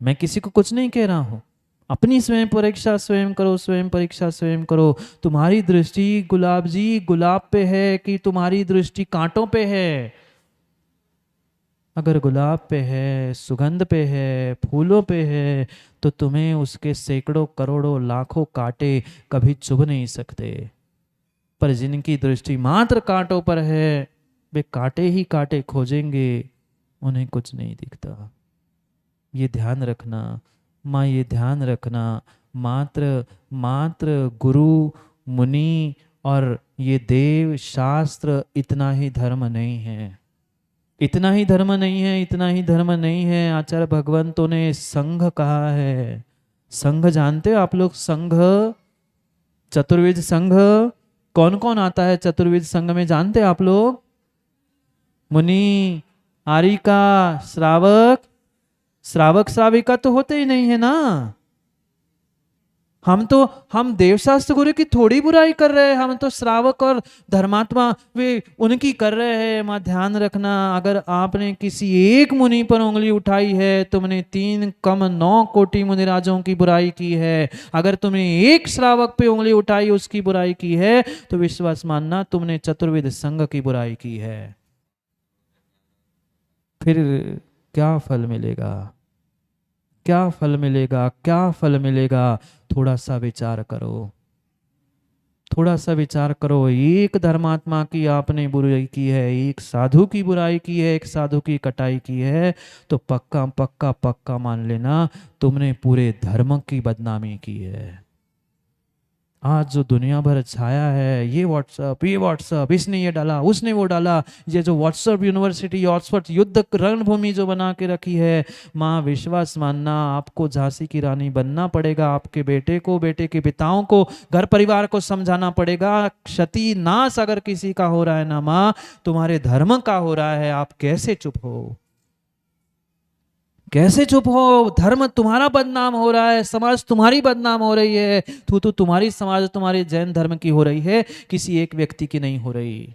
मैं किसी को कुछ नहीं कह रहा हूं, अपनी स्वयं परीक्षा स्वयं करो, स्वयं परीक्षा स्वयं करो। तुम्हारी दृष्टि गुलाब जी गुलाब पे है कि तुम्हारी दृष्टि कांटों पे है? अगर गुलाब पे है, सुगंध पे है, फूलों पे है, तो तुम्हें उसके सैकड़ों करोड़ों लाखों कांटे कभी चुभ नहीं सकते। पर जिनकी दृष्टि मात्र कांटों पर है, वे कांटे ही कांटे खोजेंगे, उन्हें कुछ नहीं दिखता। ये ध्यान रखना माँ, ये ध्यान रखना। मात्र मात्र गुरु मुनि और ये देव शास्त्र इतना ही धर्म नहीं है, इतना ही धर्म नहीं है, इतना ही धर्म नहीं है। आचार्य भगवंतों ने संघ कहा है। संघ जानते हो आप लोग? संघ, चतुर्वेद संघ कौन कौन आता है चतुर्वेद संघ में, जानते आप लोग? मुनि, आरिका, श्रावक। श्रावक श्राविका तो होते ही नहीं है ना। हम देवशास्त्र गुरु की थोड़ी बुराई कर रहे हैं, हम तो श्रावक और धर्मात्मा वे उनकी कर रहे हैं। मां ध्यान रखना, अगर आपने किसी एक मुनि पर उंगली उठाई है, तुमने 3 कम 9 कोटि मुनिराजों की बुराई की है। अगर तुमने एक श्रावक पे उंगली उठाई, उसकी बुराई की है, तो विश्वास मानना तुमने चतुर्वेद संघ की बुराई की है। फिर क्या फल मिलेगा? क्या फल मिलेगा? क्या फल मिलेगा? थोड़ा सा विचार करो, थोड़ा सा विचार करो। एक धर्मात्मा की आपने बुराई की है, एक साधु की बुराई की है, एक साधु की कटाई की है, तो पक्का पक्का पक्का मान लेना तुमने पूरे धर्म की बदनामी की है। आज जो दुनिया भर छाया है, ये व्हाट्सअप, इसने ये डाला, उसने वो डाला, ये जो व्हाट्सअप यूनिवर्सिटी ऑक्सफोर्ड युद्ध रणभूमि जो बना के रखी है, माँ विश्वास मानना आपको झांसी की रानी बनना पड़ेगा। आपके बेटे को, बेटे के पिताओं को, घर परिवार को समझाना पड़ेगा। क्षति नाश अगर किसी का हो रहा है ना माँ, तुम्हारे धर्म का हो रहा है। आप कैसे चुप हो? कैसे चुप हो? धर्म तुम्हारा बदनाम हो रहा है, समाज तुम्हारी बदनाम हो रही है। तू तुम्हारी समाज, तुम्हारे जैन धर्म की हो रही है, किसी एक व्यक्ति की नहीं हो रही।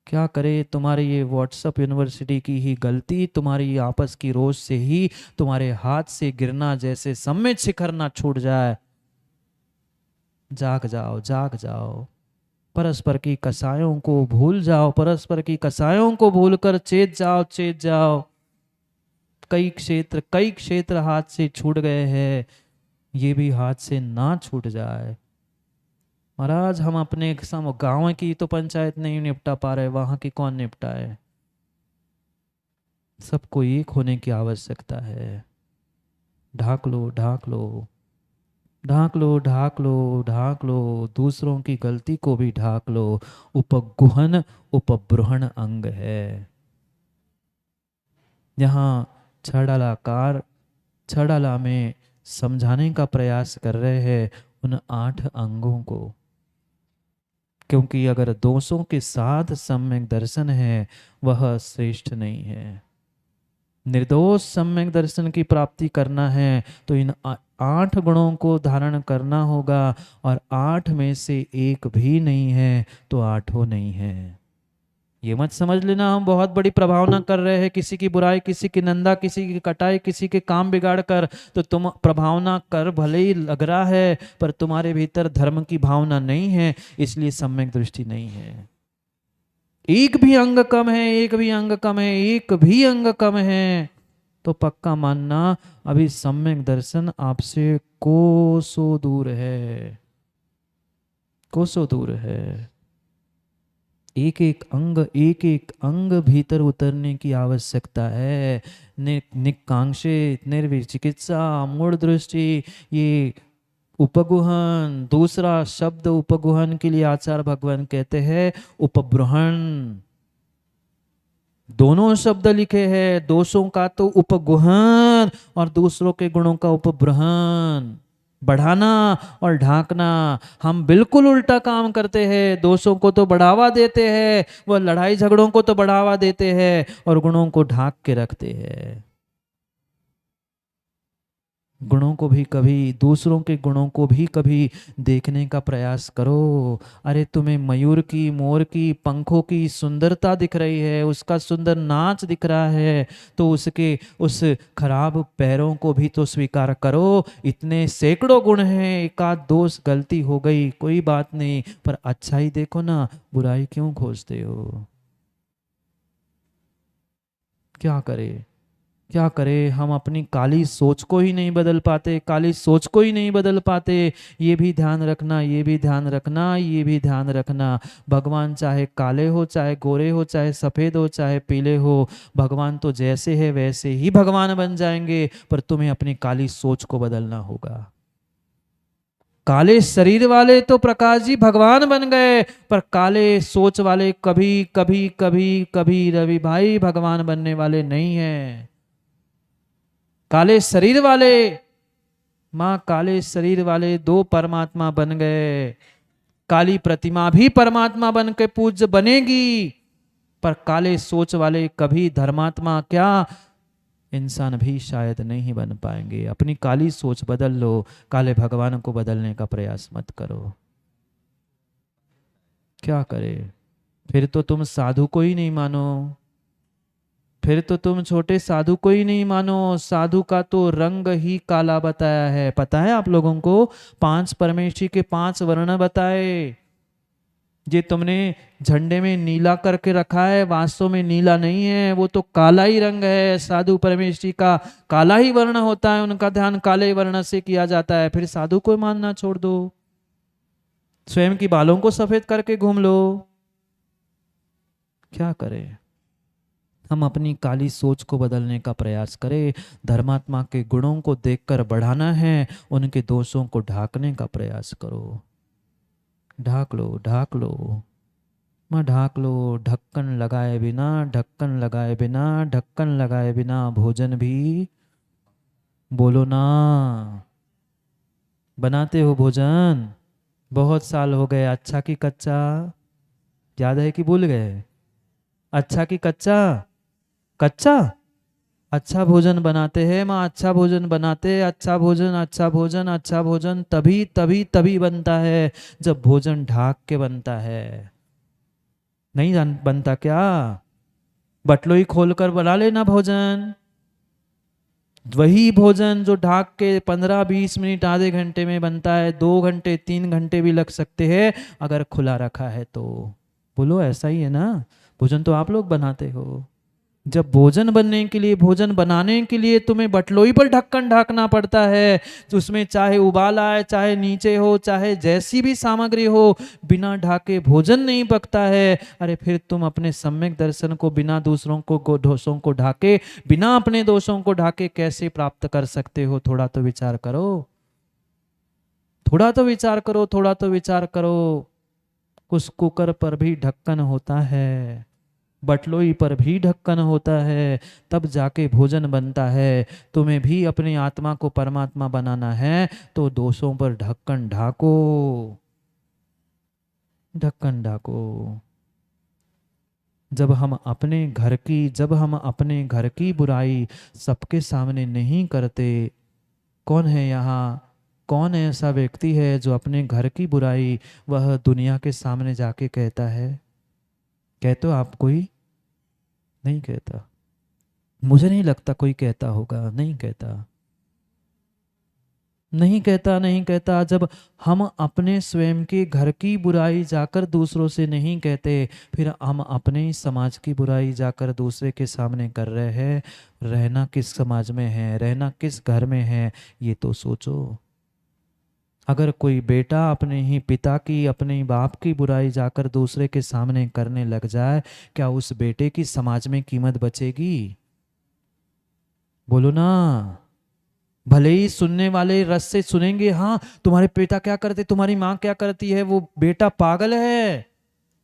क्या करे? तुम्हारी ये व्हाट्सएप यूनिवर्सिटी की ही गलती, तुम्हारी आपस की रोज से ही तुम्हारे हाथ से गिरना जैसे सम्मित शिखर ना छूट जाए। जाग जाओ, जाग जाओ। परस्पर की कसायों को भूल जाओ, परस्पर की कसायों को भूलकर चेत जाओ, चेत जाओ। कई क्षेत्र हाथ से छूट गए हैं, ये भी हाथ से ना छूट जाए। महाराज हम अपने गांव की तो पंचायत नहीं निपटा पा रहे, वहां की कौन निपटाए? सबको एक होने की आवश्यकता है। ढाक लो, ढाक लो, ढाक लो, ढाक लो, ढाक लो, दूसरों की गलती को भी ढाक लो। उपगुहन उपब्रुहण अंग है। यहाँ छड़ालाकार छड़ाला में समझाने का प्रयास कर रहे हैं उन 8 अंगों को, क्योंकि अगर दोषों के साथ सम्यक दर्शन है वह श्रेष्ठ नहीं है। निर्दोष सम्यक दर्शन की प्राप्ति करना है तो इन 8 गुणों को धारण करना होगा, और 8 में से एक भी नहीं है तो 8 नहीं है। ये मत समझ लेना हम बहुत बड़ी प्रभावना कर रहे हैं, किसी की बुराई, किसी की निंदा, किसी की कटाई, किसी के काम बिगाड़ कर। तो तुम प्रभावना कर भले ही लग रहा है, पर तुम्हारे भीतर धर्म की भावना नहीं है, इसलिए सम्यक दृष्टि नहीं है। एक भी अंग कम है, एक भी अंग कम है, एक भी अंग कम है तो पक्का मानना अभी सम्यक दर्शन आपसे कोसों दूर है, कोसों दूर है। एक एक अंग भीतर उतरने की आवश्यकता है। निकांक्षित, निर्विचिकित्सा, मूढ़ दृष्टि, ये उपगुहन। दूसरा शब्द उपगुहन के लिए आचार्य भगवान कहते हैं उपब्रुहण। दोनों शब्द लिखे हैं, दोषों का तो उपगुहन और दूसरों के गुणों का उपब्रुहण, बढ़ाना और ढांकना। हम बिल्कुल उल्टा काम करते हैं, दोषों को तो बढ़ावा देते हैं, वह लड़ाई झगड़ों को तो बढ़ावा देते हैं और गुणों को ढांक के रखते हैं। गुणों को भी कभी, दूसरों के गुणों को भी कभी देखने का प्रयास करो। अरे तुम्हें मयूर की, मोर की पंखों की सुंदरता दिख रही है, उसका सुंदर नाच दिख रहा है, तो उसके उस खराब पैरों को भी तो स्वीकार करो। इतने सैकड़ों गुण हैं, एकाध दोष गलती हो गई कोई बात नहीं, पर अच्छाई देखो ना, बुराई क्यों खोजते हो? क्या करे, क्या करे, हम अपनी काली सोच को ही नहीं बदल पाते, काली सोच को ही नहीं बदल पाते। ये भी ध्यान रखना, ये भी ध्यान रखना, ये भी ध्यान रखना। भगवान चाहे काले हो, चाहे गोरे हो, चाहे सफ़ेद हो, चाहे पीले हो, भगवान तो जैसे है वैसे ही भगवान बन जाएंगे, पर तुम्हें अपनी काली सोच को बदलना होगा। काले शरीर वाले तो प्रकाश जी भगवान बन गए, पर काले सोच वाले कभी कभी कभी कभी रवि भाई भगवान बनने वाले नहीं है। काले शरीर वाले, मां काले शरीर वाले 2 परमात्मा बन गए। काली प्रतिमा भी परमात्मा बन के पूज्य बनेगी, पर काले सोच वाले कभी धर्मात्मा क्या, इंसान भी शायद नहीं बन पाएंगे। अपनी काली सोच बदल लो, काले भगवान को बदलने का प्रयास मत करो। क्या करे, फिर तो तुम साधु को ही नहीं मानो, फिर तो तुम छोटे साधु को ही नहीं मानो। साधु का तो रंग ही काला बताया है। पता है आप लोगों को, 5 परमेष्ठी के 5 वर्ण बताए। ये तुमने झंडे में नीला करके रखा है, वास्तव में नीला नहीं है, वो तो काला ही रंग है। साधु परमेष्ठी का काला ही वर्ण होता है, उनका ध्यान काले वर्ण से किया जाता है। फिर साधु को मानना छोड़ दो, स्वयं की बालों को सफेद करके घूम लो। क्या करें, हम अपनी काली सोच को बदलने का प्रयास करें। धर्मात्मा के गुणों को देखकर बढ़ाना है, उनके दोषों को ढाकने का प्रयास करो। ढाक लो, ढाक लो, माँ ढाक लो। ढक्कन लगाए बिना, ढक्कन लगाए बिना, ढक्कन लगाए बिना भोजन भी, बोलो ना, बनाते हो भोजन? बहुत साल हो गए, अच्छा कि कच्चा? याद है कि भूल गए? अच्छा कि कच्चा? कच्चा। अच्छा भोजन बनाते हैं माँ, अच्छा भोजन बनाते हैं। अच्छा भोजन, अच्छा भोजन, अच्छा भोजन तभी तभी तभी बनता है जब भोजन ढाक के बनता है। नहीं बनता क्या? बटलोई खोलकर बना लेना भोजन। वही भोजन जो ढाक के 15-20 मिनट, आधे घंटे में बनता है, 2 घंटे 3 घंटे भी लग सकते हैं अगर खुला रखा है तो। बोलो ऐसा ही है ना? भोजन तो आप लोग बनाते हो। जब भोजन बनने के लिए, भोजन बनाने के लिए तुम्हें बटलोई पर ढक्कन ढाकना पड़ता है, तो उसमें चाहे उबाला है, चाहे नीचे हो, चाहे जैसी भी सामग्री हो, बिना ढाके भोजन नहीं पकता है। अरे फिर तुम अपने सम्यक दर्शन को बिना दूसरों को दोषों को ढाके, बिना अपने दोषों को ढाके कैसे प्राप्त कर सकते हो? थोड़ा तो विचार करो, थोड़ा तो विचार करो, थोड़ा तो विचार करो। उस कुकर पर भी ढक्कन होता है, बटलोई पर भी ढक्कन होता है, तब जाके भोजन बनता है। तुम्हें भी अपनी आत्मा को परमात्मा बनाना है तो दोषों पर ढक्कन ढाको, ढक्कन ढाको। जब हम अपने घर की बुराई सबके सामने नहीं करते, कौन है यहाँ, कौन ऐसा व्यक्ति है जो अपने घर की बुराई वह दुनिया के सामने जाके कहता है? कहते हो आप? कोई नहीं कहता। मुझे नहीं लगता कोई कहता होगा, नहीं कहता, नहीं कहता, नहीं कहता। जब हम अपने स्वयं के घर की बुराई जाकर दूसरों से नहीं कहते, फिर हम अपने ही समाज की बुराई जाकर दूसरे के सामने कर रहे हैं। रहना किस समाज में है, रहना किस घर में है, ये तो सोचो। अगर कोई बेटा अपने ही पिता की, अपने ही बाप की बुराई जाकर दूसरे के सामने करने लग जाए, क्या उस बेटे की समाज में कीमत बचेगी? बोलो ना। भले ही सुनने वाले रस से सुनेंगे, हाँ तुम्हारे पिता क्या करते, तुम्हारी माँ क्या करती है, वो बेटा पागल है,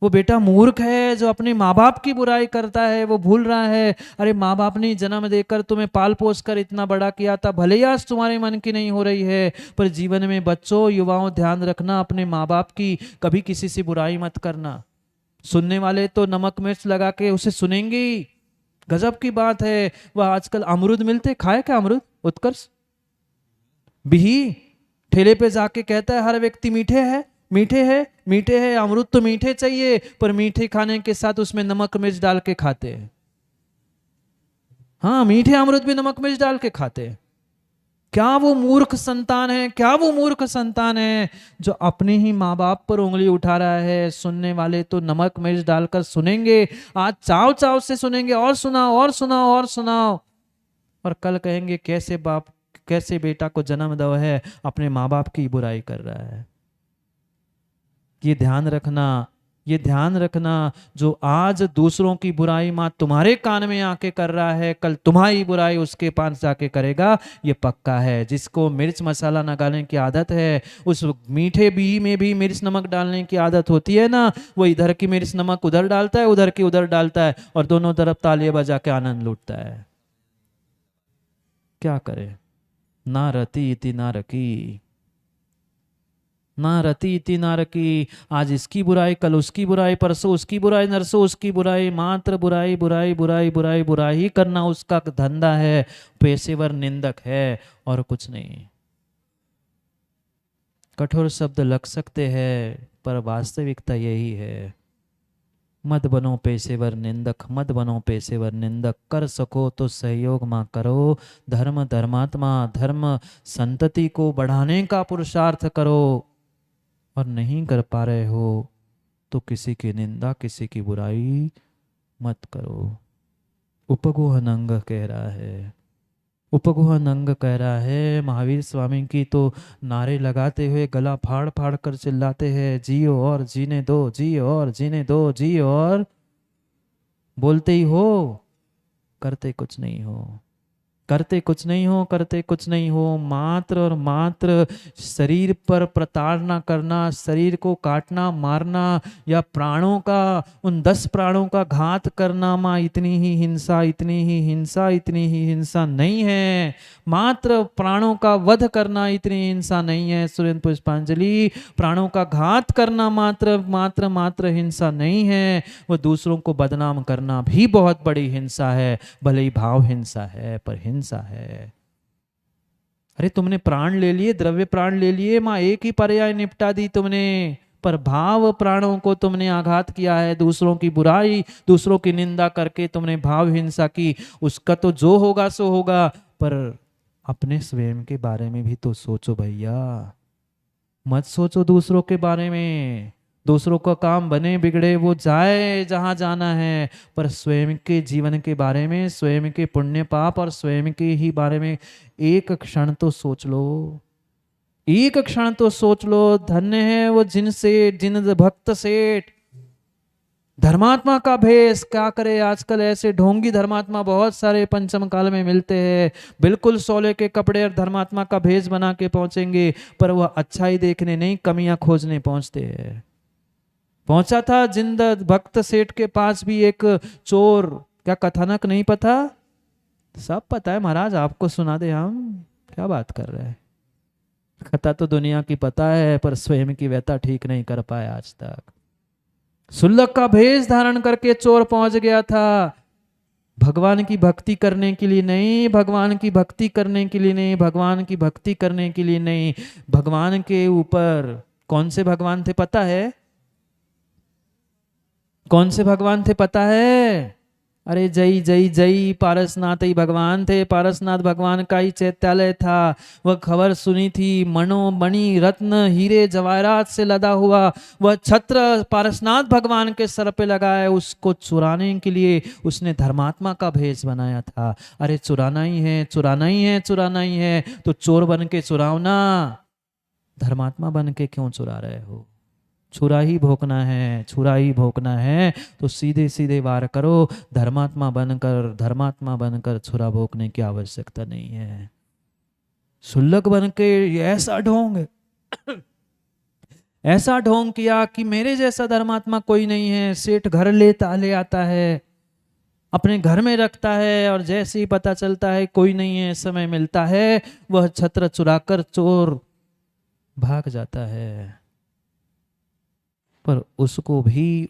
वो बेटा मूर्ख है जो अपने माँ बाप की बुराई करता है, वो भूल रहा है। अरे माँ बाप ने जन्म देकर तुम्हें पाल पोस कर इतना बड़ा किया था, भले ही आज तुम्हारे मन की नहीं हो रही है, पर जीवन में बच्चों, युवाओं, ध्यान रखना, अपने माँ बाप की कभी किसी से बुराई मत करना। सुनने वाले तो नमक मिर्च लगा के उसे सुनेंगे ही। गजब की बात है, वह आजकल अमरूद मिलते, खाए क्या अमरूद? उत्कर्ष बिही ठेले पे जाके कहता है हर व्यक्ति मीठे है, मीठे है, मीठे है, अमरूद तो मीठे चाहिए, पर मीठे खाने के साथ उसमें नमक मिर्च डाल के खाते हैं। हाँ, मीठे अमरूद भी नमक मिर्च डाल के खाते हैं। क्या वो मूर्ख संतान है, क्या वो मूर्ख संतान है जो अपने ही माँ बाप पर उंगली उठा रहा है? सुनने वाले तो नमक मिर्च डालकर सुनेंगे, आज चाव चाव से सुनेंगे, और सुनाओ और सुनाओ और सुनाओ, और कल कहेंगे कैसे बाप, कैसे बेटा को जन्म दो है, अपने माँ बाप की बुराई कर रहा है। ये ध्यान रखना, ये ध्यान रखना, जो आज दूसरों की बुराई माँ तुम्हारे कान में आके कर रहा है, कल तुम्हारी बुराई उसके पास जाके करेगा, ये पक्का है। जिसको मिर्च मसाला न डालने की आदत है, उस मीठे बी में भी मिर्च नमक डालने की आदत होती है ना, वो इधर की मिर्च नमक उधर डालता है, उधर की उधर डालता है, और दोनों तरफ तालियां बजा के आनंद लूटता है। क्या करे? ना रति इति ना रकी, ना रति इति ना रकी। आज इसकी बुराई, कल उसकी बुराई, परसों उसकी बुराई, नरसों उसकी बुराई, मात्र बुराई बुराई बुराई बुराई बुराई ही करना उसका धंधा है, पेशेवर निंदक है और कुछ नहीं। कठोर शब्द लग सकते हैं, पर वास्तविकता यही है। मत बनो पेशेवर निंदक, मत बनो पेशेवर निंदक। कर सको तो सहयोग माँ करो, धर्म धर्मात्मा धर्म संतति को बढ़ाने का पुरुषार्थ करो, और नहीं कर पा रहे हो तो किसी की निंदा, किसी की बुराई मत करो। उपगुह नंग कह रहा है, उपगुह नंग कह रहा है। महावीर स्वामी की तो नारे लगाते हुए गला फाड़ फाड़ कर चिल्लाते हैं, जियो और जीने दो, जियो और जीने दो, जियो और। बोलते ही हो, करते कुछ नहीं हो, करते कुछ नहीं हो, करते कुछ नहीं हो। मात्र और मात्र शरीर पर प्रताड़ना करना, शरीर को काटना मारना, या प्राणों का, उन 10 प्राणों का घात करना, माँ इतनी ही हिंसा, इतनी ही हिंसा, इतनी ही हिंसा नहीं है। मात्र प्राणों का वध करना इतनी हिंसा नहीं है सुरेंद्र पुष्पांजलि। प्राणों का घात करना मात्र मात्र मात्र हिंसा नहीं है, वो दूसरों को बदनाम करना भी बहुत बड़ी हिंसा है। भले ही भाव हिंसा है, पर हिंसा है। अरे तुमने प्राण ले लिए, द्रव्य प्राण ले लिए, माँ एक ही पर्याय निपटा दी तुमने, पर भाव प्राणों को तुमने आघात किया है। दूसरों की बुराई, दूसरों की निंदा करके तुमने भाव हिंसा की। उसका तो जो होगा सो होगा, पर अपने स्वयं के बारे में भी तो सोचो भैया। मत सोचो दूसरों के बारे में, दूसरों का काम बने बिगड़े वो जाए जहां जाना है, पर स्वयं के जीवन के बारे में, स्वयं के पुण्य पाप और स्वयं के ही बारे में एक क्षण तो सोच लो, एक क्षण तो सोच लो। धन्य है वो जिन भक्त सेठ, धर्मात्मा का भेष। क्या करे आजकल ऐसे ढोंगी धर्मात्मा बहुत सारे पंचम काल में मिलते हैं, बिल्कुल सोले के कपड़े और धर्मात्मा का भेष बना के पहुंचेंगे, पर वह अच्छाई देखने नहीं, कमियां खोजने पहुंचते हैं। पहुंचा था जिंद भक्त सेठ के पास भी एक चोर। क्या कथानक नहीं पता? सब पता है महाराज, आपको सुना दे हम? क्या बात कर रहे हैं? कथा तो दुनिया की पता है, पर स्वयं की व्यथा ठीक नहीं कर पाया आज तक। सुल्लक का भेष धारण करके चोर पहुंच गया था, भगवान की भक्ति करने के लिए नहीं, भगवान की भक्ति करने के लिए नहीं, भगवान की भक्ति करने के लिए नहीं। भगवान के ऊपर कौन से भगवान थे पता है? कौन से भगवान थे पता है? अरे जय जय जय पारसनाथ ही भगवान थे। पारसनाथ भगवान का ही चैत्यालय था। वह खबर सुनी थी, मणो मणि रत्न हीरे जवाहरात से लदा हुआ वह छत्र पारसनाथ भगवान के सर पे लगा है, उसको चुराने के लिए उसने धर्मात्मा का भेष बनाया था। अरे चुराना ही है, चुराना ही है, चुराना ही है तो चोर बन के चुराओ ना, धर्मात्मा बन के क्यों चुरा रहे हो? छुरा ही भोंकना है, छुरा ही भोंकना है तो सीधे सीधे वार करो। धर्मात्मा बनकर छुरा भोंकने की आवश्यकता नहीं है। सुल्लक बन के ऐसा ढोंग ऐसा ढोंग किया कि मेरे जैसा धर्मात्मा कोई नहीं है। सेठ घर ले आता है, अपने घर में रखता है, और जैसे ही पता चलता है कोई नहीं है, समय मिलता है, वह छत्र चुराकर चोर भाग जाता है। पर उसको भी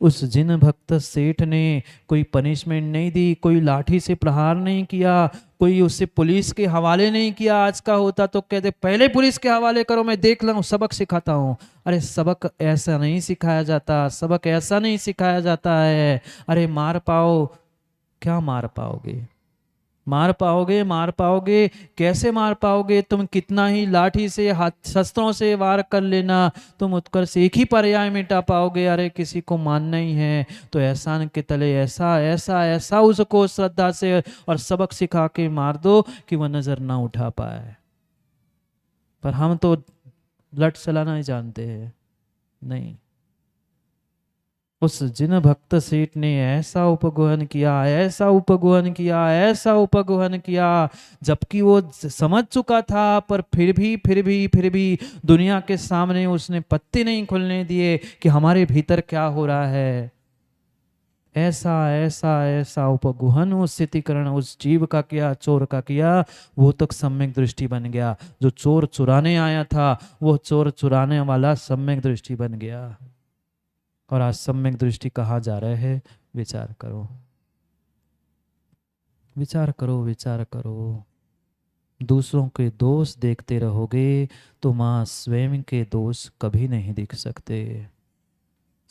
उस जिन भक्त सेठ ने कोई पनिशमेंट नहीं दी, कोई लाठी से प्रहार नहीं किया, कोई उसे पुलिस के हवाले नहीं किया। आज का होता तो कहते पहले पुलिस के हवाले करो, मैं देख लूं, सबक सिखाता हूं। अरे सबक ऐसा नहीं सिखाया जाता, सबक ऐसा नहीं सिखाया जाता है। अरे मार पाओ, क्या मार पाओगे? मार पाओगे कैसे मार पाओगे? तुम कितना ही लाठी से, हाथ शस्त्रों से वार कर लेना, तुम उत्कर्ष एक ही पर्याय मिटा पाओगे। अरे किसी को मानना ही है तो एहसान के तले ऐसा ऐसा ऐसा उसको श्रद्धा से और सबक सिखा के मार दो कि वह नजर ना उठा पाए। पर हम तो लट चलाना ही जानते हैं। नहीं, उस जिन भक्त सेठ ने ऐसा उपगोहन किया, ऐसा उपगोहन किया, ऐसा उपगोहन किया, जबकि वो समझ चुका था, पर फिर भी दुनिया के सामने उसने पत्ते नहीं खुलने दिए कि हमारे भीतर क्या हो रहा है। ऐसा ऐसा ऐसा उपगुहन उस स्थितिकरण उस जीव का किया, चोर का किया, वो तक सम्यक दृष्टि बन गया। जो चोर चुराने आया था वो चोर चुराने वाला सम्यक दृष्टि बन गया। और आज सम्यक दृष्टि कहाँ जा रहे हैं? विचार करो, विचार करो, विचार करो। दूसरों के दोष देखते रहोगे तो माँ स्वयं के दोष कभी नहीं दिख सकते,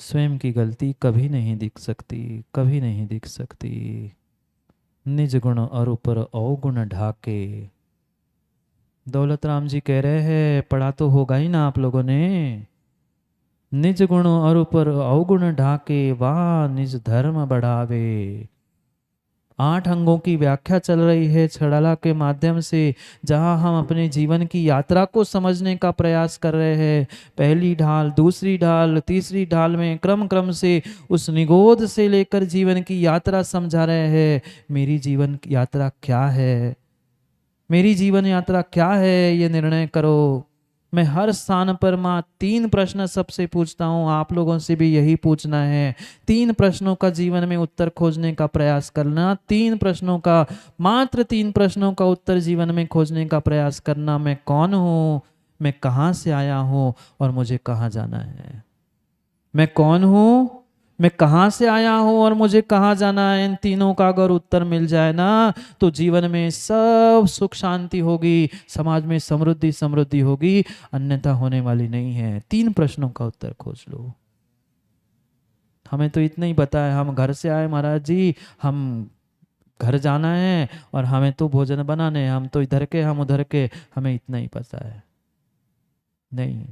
स्वयं की गलती कभी नहीं दिख सकती, कभी नहीं दिख सकती। निज गुण और ऊपर अवगुण ढाके। दौलत राम जी कह रहे हैं, पढ़ा तो होगा ही ना आप लोगों ने। निज गुण और ऊपर अवगुण ढाके, वाह निज धर्म बढ़ावे। 8 अंगों की व्याख्या चल रही है छड़ाला के माध्यम से, जहां हम अपने जीवन की यात्रा को समझने का प्रयास कर रहे हैं। पहली ढाल, दूसरी ढाल, तीसरी ढाल में क्रम से उस निगोद से लेकर जीवन की यात्रा समझा रहे हैं। मेरी जीवन की यात्रा क्या है? मेरी जीवन यात्रा क्या है? ये निर्णय करो। मैं हर स्थान पर माँ 3 प्रश्न सबसे पूछता हूँ, आप लोगों से भी यही पूछना है। 3 प्रश्नों का जीवन में उत्तर खोजने का प्रयास करना। 3 प्रश्नों का, मात्र 3 प्रश्नों का उत्तर जीवन में खोजने का प्रयास करना। मैं कौन हूँ, मैं कहाँ से आया हूँ और मुझे कहाँ जाना है? मैं कौन हूँ, मैं कहाँ से आया हूँ और मुझे कहाँ जाना है? इन तीनों का अगर उत्तर मिल जाए ना तो जीवन में सब सुख शांति होगी, समाज में समृद्धि होगी, अन्यथा होने वाली नहीं है। 3 प्रश्नों का उत्तर खोज लो। हमें तो इतना ही पता है, हम घर से आए महाराज जी, हम घर जाना है और हमें तो भोजन बनाने हैं, हम तो इधर के हम उधर के, हमें इतना ही पता है। नहीं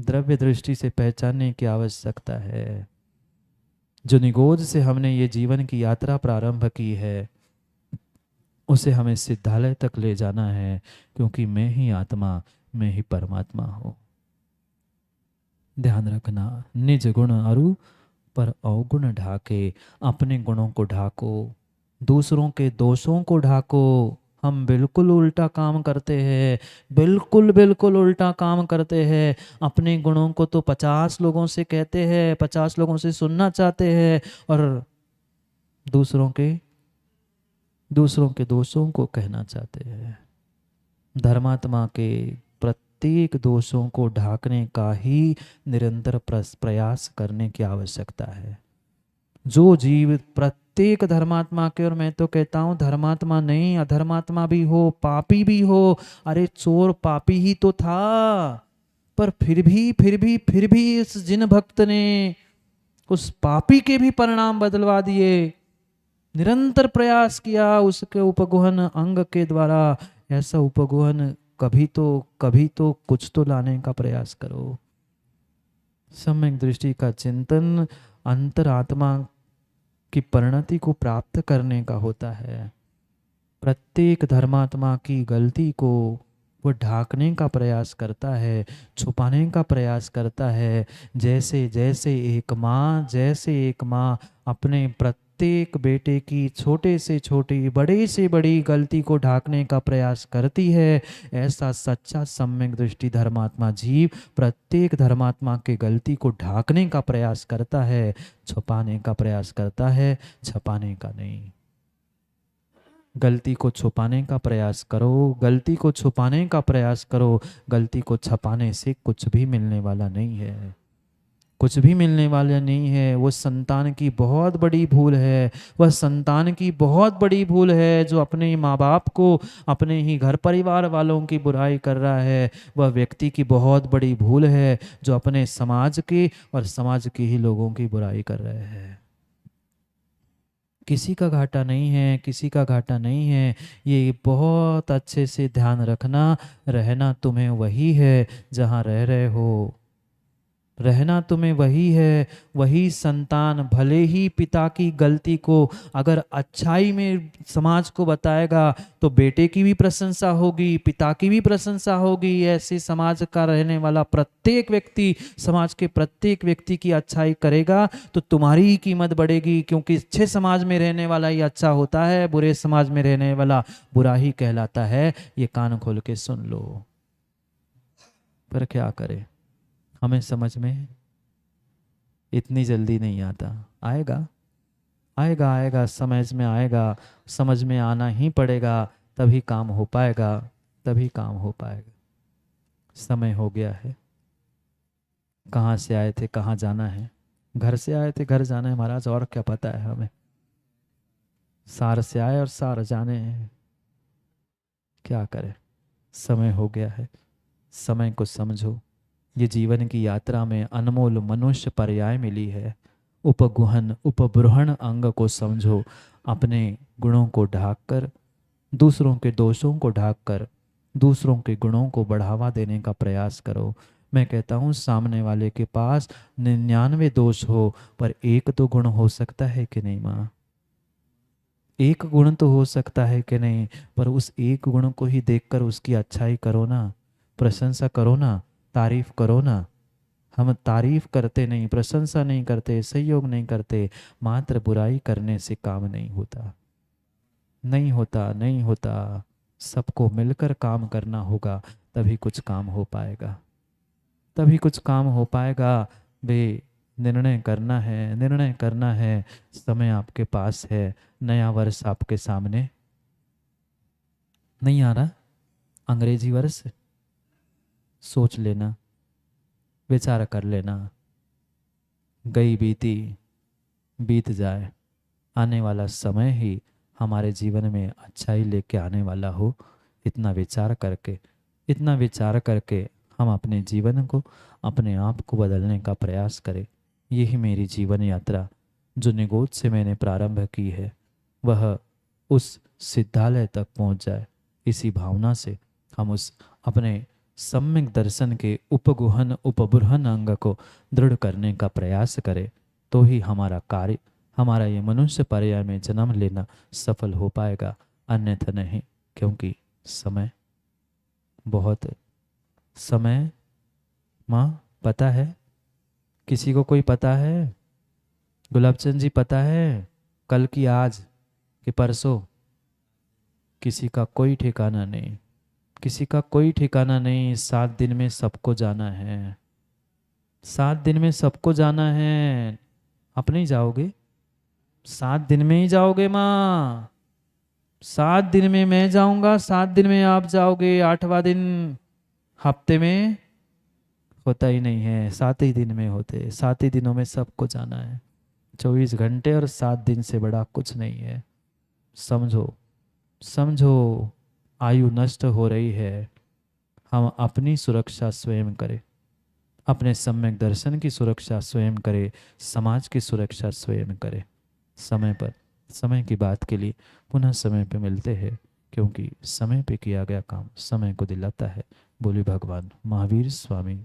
द्रव्य दृष्टि से पहचानने की आवश्यकता है। जो निगोज से हमने ये जीवन की यात्रा प्रारंभ की है, उसे हमें सिद्धालय तक ले जाना है, क्योंकि मैं ही आत्मा, मैं ही परमात्मा हूँ। ध्यान रखना, निज गुण अरु पर अवगुण ढाके, अपने गुणों को ढाको, दूसरों के दोषों को ढाको। हम बिल्कुल उल्टा काम करते हैं, बिल्कुल बिल्कुल उल्टा काम करते हैं। अपने गुणों को तो 50 लोगों से कहते हैं, 50 लोगों से सुनना चाहते हैं, और दूसरों के दोषों को कहना चाहते हैं। धर्मात्मा के प्रत्येक दोषों को ढाकने का ही निरंतर प्रयास करने की आवश्यकता है। जो जीव प्रत्येक धर्मात्मा के, और मैं तो कहता हूं धर्मात्मा नहीं, अधर्मात्मा भी हो, पापी भी हो, अरे चोर पापी ही तो था, पर फिर भी इस जिन भक्त ने उस पापी के भी परिणाम बदलवा दिए। निरंतर प्रयास किया उसके उपगुहन अंग के द्वारा। ऐसा उपगुहन कभी तो कुछ तो लाने का प्रयास करो। सम्यक दृष्टि का चिंतन अंतरात्मा की परिणति को प्राप्त करने का होता है। प्रत्येक धर्मात्मा की गलती को वो ढाकने का प्रयास करता है, छुपाने का प्रयास करता है। जैसे जैसे एक माँ अपने प्रत्येक बेटे की छोटे से छोटी, बड़े से बड़ी गलती को ढाकने का प्रयास करती है, ऐसा सच्चा सम्यक दृष्टि धर्मात्मा जीव प्रत्येक धर्मात्मा के गलती को ढाकने का प्रयास करता है, छुपाने का प्रयास करता है, छुपाने का नहीं। गलती को छुपाने का प्रयास करो, गलती को छुपाने का प्रयास करो। गलती को छुपाने से कुछ भी मिलने वाला नहीं है, कुछ भी मिलने वाला नहीं है। वो संतान की बहुत बड़ी भूल है, वह संतान की बहुत बड़ी भूल है जो अपने माँ बाप को, अपने ही घर परिवार वालों की बुराई कर रहा है। वह व्यक्ति की बहुत बड़ी भूल है जो अपने समाज के और समाज के ही लोगों की बुराई कर रहे हैं। किसी का घाटा नहीं है, किसी का घाटा नहीं है। ये बहुत अच्छे से ध्यान रखना, रहना तुम्हें वही है जहाँ रह रहे हो। रहना तुम्हें वही है। वही संतान भले ही पिता की गलती को अगर अच्छाई में समाज को बताएगा तो बेटे की भी प्रशंसा होगी, पिता की भी प्रशंसा होगी। ऐसे समाज का रहने वाला प्रत्येक व्यक्ति, समाज के प्रत्येक व्यक्ति की अच्छाई करेगा तो तुम्हारी ही कीमत बढ़ेगी, क्योंकि अच्छे समाज में रहने वाला ही अच्छा होता है, बुरे समाज में रहने वाला बुरा ही कहलाता है। ये कान खोल के सुन लो। पर क्या करें, हमें समझ में इतनी जल्दी नहीं आता। आएगा आएगा आएगा, समझ में आएगा, समझ में आना ही पड़ेगा, तभी काम हो पाएगा, तभी काम हो पाएगा। समय हो गया है। कहाँ से आए थे, कहाँ जाना है? घर से आए थे, घर जाना है महाराज, और क्या पता है हमें। सार से आए और सार जाने हैं, क्या करें। समय हो गया है, समय को समझो। ये जीवन की यात्रा में अनमोल मनुष्य पर्याय मिली है। उपगुहन उपबृहण अंग को समझो। अपने गुणों को ढाककर, दूसरों के दोषों को ढाककर, दूसरों के गुणों को बढ़ावा देने का प्रयास करो। मैं कहता हूँ सामने वाले के पास 99 दोष हो, पर एक तो गुण हो सकता है कि नहीं माँ? एक गुण तो हो सकता है कि नहीं? पर उस एक गुण को ही देखकर उसकी अच्छाई करो ना, प्रशंसा करो ना, तारीफ करो ना। हम तारीफ करते नहीं, प्रशंसा नहीं करते, सहयोग नहीं करते, मात्र बुराई करने से काम नहीं होता, नहीं होता, नहीं होता। सबको मिलकर काम करना होगा, तभी कुछ काम हो पाएगा, तभी कुछ काम हो पाएगा। वे निर्णय करना है, निर्णय करना है। समय आपके पास है, नया वर्ष आपके सामने नहीं आ रहा, अंग्रेजी वर्ष। सोच लेना, विचार कर लेना। गई बीती बीत जाए, आने वाला समय ही हमारे जीवन में अच्छाई लेके आने वाला हो। इतना विचार करके, इतना विचार करके हम अपने जीवन को, अपने आप को बदलने का प्रयास करें। यही मेरी जीवन यात्रा जो निगोद से मैंने प्रारंभ की है, वह उस सिद्धालय तक पहुंच जाए। इसी भावना से हम उस अपने सम्यक दर्शन के उपगुहन उपबुरहन अंग को दृढ़ करने का प्रयास करे तो ही हमारा कार्य, हमारा ये मनुष्य पर्याय में जन्म लेना सफल हो पाएगा, अन्यथा नहीं। क्योंकि समय माँ पता है, किसी को कोई पता है? गुलाबचंद जी पता है? कल की आज कि परसों? किसी का कोई ठिकाना नहीं, किसी का कोई ठिकाना नहीं। 7 दिन में सबको जाना है, 7 दिन में सबको जाना है। आप नहीं जाओगे? 7 दिन में ही जाओगे माँ। 7 दिन में मैं जाऊंगा, 7 दिन में आप जाओगे। 8वां दिन हफ्ते में होता ही नहीं है, 7 ही दिन में होते। 7 ही दिनों में सबको जाना है। 24 घंटे और 7 दिन से बड़ा कुछ नहीं है। समझो, समझो, आयु नष्ट हो रही है। हम अपनी सुरक्षा स्वयं करें, अपने सम्यक दर्शन की सुरक्षा स्वयं करें, समाज की सुरक्षा स्वयं करें। समय पर, समय की बात के लिए पुनः समय पे मिलते हैं, क्योंकि समय पे किया गया काम समय को दिलाता है। बोले भगवान महावीर स्वामी